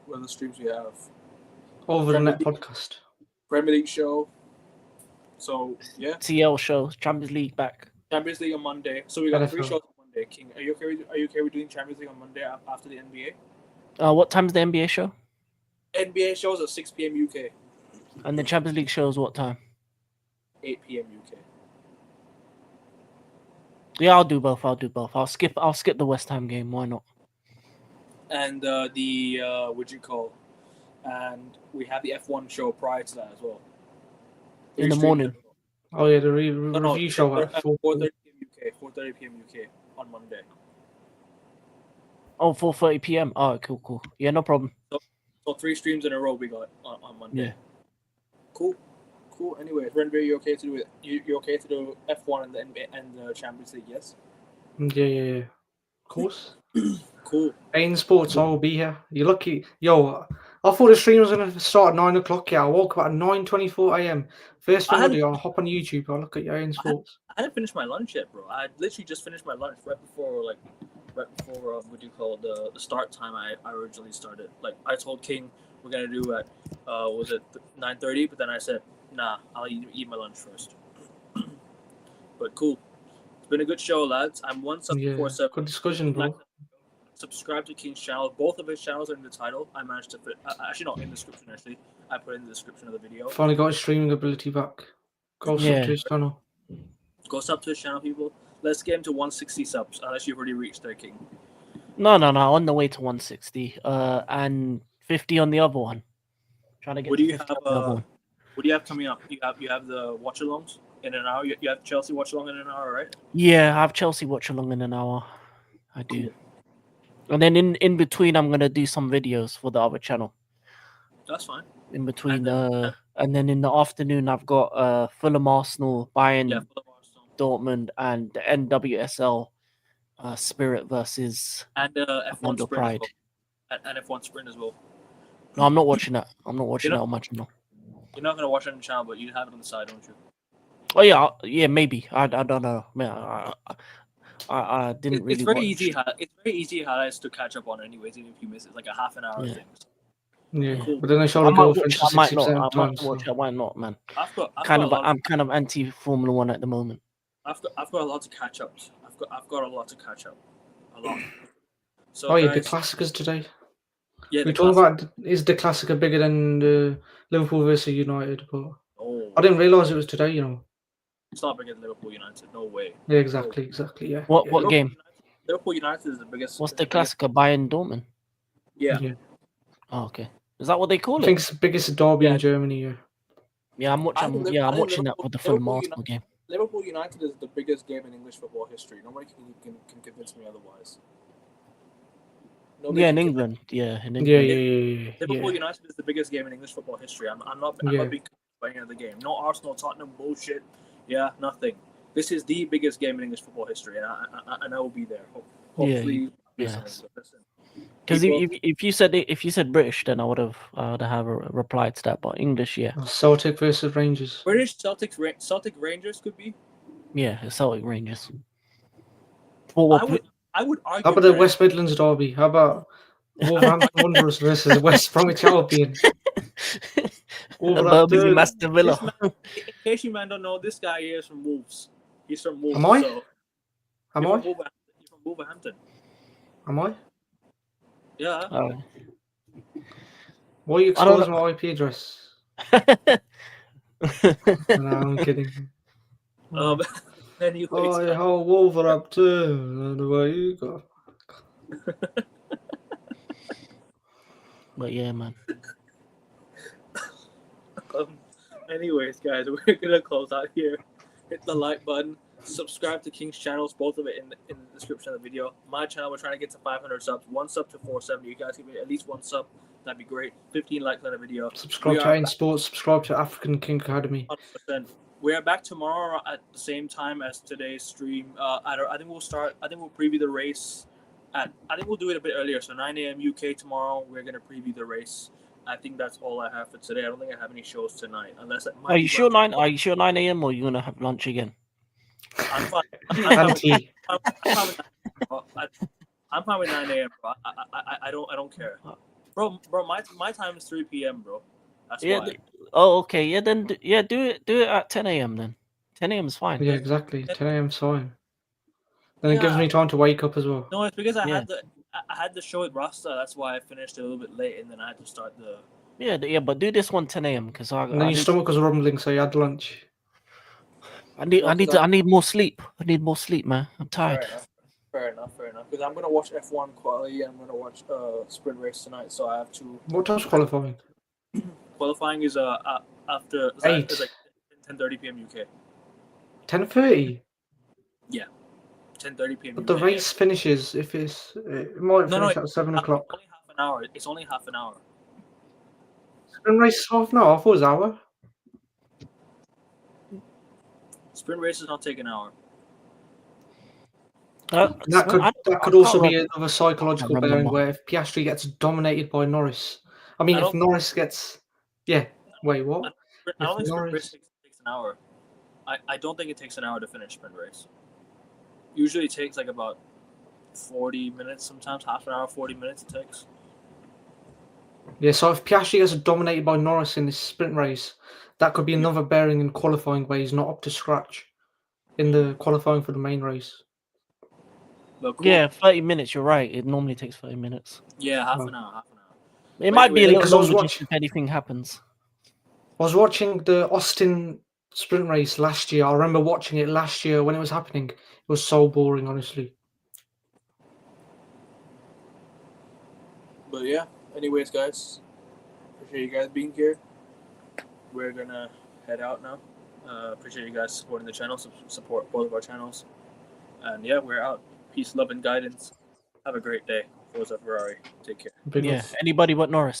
What are the streams we have? Over the net podcast. Premier League show. So yeah. TL show. Champions League back. Champions League on Monday. So we got NFL. 3 shows on Monday. King, are you okay with doing Champions League on Monday after the NBA? What time's the NBA show? NBA shows at 6 p.m. UK. And the Champions League shows what time? 8 p.m. UK. Yeah, I'll do both. I'll skip the West Ham game. Why not? And and we have the F1 show prior to that as well. In the morning. Oh yeah, the review show at 4:30 UK, 4:30 p.m. UK on Monday. Oh, 4:30 p.m. Oh, cool. Yeah, no problem. So 3 streams in a row we got on Monday. Yeah. Cool. Anyway, Renver, you okay to do it? You okay to do F1 and the NBA and the Champions League? Yes. Yeah. Of course. Cool. In sports, I will be here. You're lucky. Yo, I thought the stream was gonna start at 9 o'clock. Yeah, I woke up at 9:24 a.m. First thing I do, I'll hop on YouTube. I'll look at your in sports. I hadn't finished my lunch yet, bro. I literally just finished my lunch right before what do you call it, the start time I originally started. Like I told King we're gonna do at was it 9:30, but then I said nah, I'll eat my lunch first. But cool, it's been a good show, lads. I'm 1 sub Yeah, 4-7. good discussion, bro. Subscribe to King's channel. Both of his channels are in the title. I managed to fit. Actually, not in the description. Actually, I put it in the description of the video. Finally got his streaming ability back. Go sub to his channel. Go sub to his channel, people. Let's get him to 160 subs. Unless you've already reached there, King. No. On the way to 160. And 50 on the other one. Trying to get. What do you 50 have? on the other one. What do you have coming up? You have the watch alongs in an hour. You have Chelsea watch along in an hour, right? Yeah, I have Chelsea watch along in an hour. I do. Cool. And then in between, I'm gonna do some videos for the other channel. That's fine. In between, and then in the afternoon, I've got Fulham Arsenal, Bayern, Dortmund, and the NWSL Spirit versus and F1 Sprint Pride. Well. And F1 Sprint as well. No, I'm not watching that. I'm not watching that on my channel. You're not gonna watch it on the channel, but you have it on the side, don't you? Oh yeah, maybe. I don't know. Man, I didn't really. It's very easy. It's very easy highlights to catch up on, anyways. Even if you miss it, it's like a half an hour thing. So. Yeah, cool. But then I showed a girlfriend for 60% of the time. I might not, man. I'm kind of anti Formula 1 at the moment. I've got a lot to catch up. I've got a lot to catch up. A lot. So guys, the Classicers today. Yeah, we're talking about is the Classica bigger than Liverpool versus United? But I didn't realise it was today. You know. It's not bigger than Liverpool United. No way. Yeah, exactly. Yeah. What game? Liverpool United is the biggest. What's the Classica? Bayern Dortmund. Yeah. Oh, okay. Is that what they call it? I think it's the biggest derby in Germany. Yeah. Yeah, I'm watching that for the Fulham Arsenal game. Liverpool United is the biggest game in English football history. Nobody can convince me otherwise. In England. Yeah, in England. Yeah. Liverpool United is the biggest game in English football history. I'm not being convinced by any other game. No Arsenal, Tottenham bullshit. Yeah, nothing. This is the biggest game in English football history, and I will be there. Hopefully, yes. Because if you said British, then I would have replied to that. But English, yeah. Celtic versus Rangers. British Celtic Rangers could be. Yeah, Celtic Rangers. I would argue. How about the West Midlands derby? How about Wolverhampton Wanderers versus West Bromwich Albion? Birmingham Aston Villa. In case you man don't know, this guy here is from Wolves. He's from Wolves. Am I? So you're from Wolverhampton. Am I? Yeah. Why are you exposing my IP address? No, I'm kidding. Wolverhampton, and where you go. But yeah, man. Anyways, guys, we're gonna close out here. Hit the like button. Subscribe to King's channels, both of it in the description of the video. My channel, we're trying to get to 500 subs. 1 sub to 470. You guys give me at least 1 sub. That'd be great. 15 likes on the video. Subscribe to In Sports. Subscribe to African King Academy. 100%. We are back tomorrow at the same time as today's stream. I think we'll preview the race. I think we'll do it a bit earlier. So 9 a.m. UK tomorrow. We're gonna preview the race. I think that's all I have for today. I don't think I have any shows tonight, unless. Are you sure 9 a.m. or are you gonna have lunch again? I'm fine. I'm fine with 9 a.m. bro. I don't care, bro. My time is 3 p.m. bro. That's why. Okay. Yeah. Then do it at 10 a.m. then. 10 a.m. is fine. Yeah, exactly. 10 a.m. is fine. Then it gives me time to wake up as well. No, it's because I had the show at Rasta. That's why I finished a little bit late, and then I had to start the. Yeah. But do this one 10 a.m. because And then your stomach was rumbling, so you had lunch. I need more sleep. I need more sleep, man. I'm tired. Fair enough. Because I'm gonna watch F1 quality. I'm gonna watch sprint race tonight, so I have to. What time's qualifying? Qualifying is after 8. It's like 10:30 p.m. UK. 10:30. 10:30 p.m. But the UK. race finishes if it might No, finish no, at 7 it's o'clock. only half an hour. It's only half an hour. Sprint race is half an hour. I thought it was an hour. Sprint races not take an hour. That could also be another psychological remember. bearing where if Piastri gets dominated by Norris. I mean, if Norris gets, wait, what? I don't think sprint Norris- race takes an hour. I don't think it takes an hour to finish sprint race. Usually it takes like about 40 minutes, sometimes half an hour, 40 minutes it takes. Yeah, so if Piastri gets dominated by Norris in this sprint race, that could be another bearing in qualifying where he's not up to scratch in the qualifying for the main race. But cool. Yeah, 30 minutes. You're right. It normally takes 30 minutes. Yeah, half Oh. an hour. It But might be a anyway, little because I was longer just if anything happens. I was watching the Austin sprint race last year. I remember watching it last year when it was happening. It was so boring, honestly. But yeah, anyways, guys, appreciate you guys being here. We're gonna head out now. Appreciate you guys supporting the channel, support both of our channels. And yeah, we're out. Peace, love, and guidance. Have a great day. Forza Ferrari. Take care. Big Yeah, ups. anybody but Norris.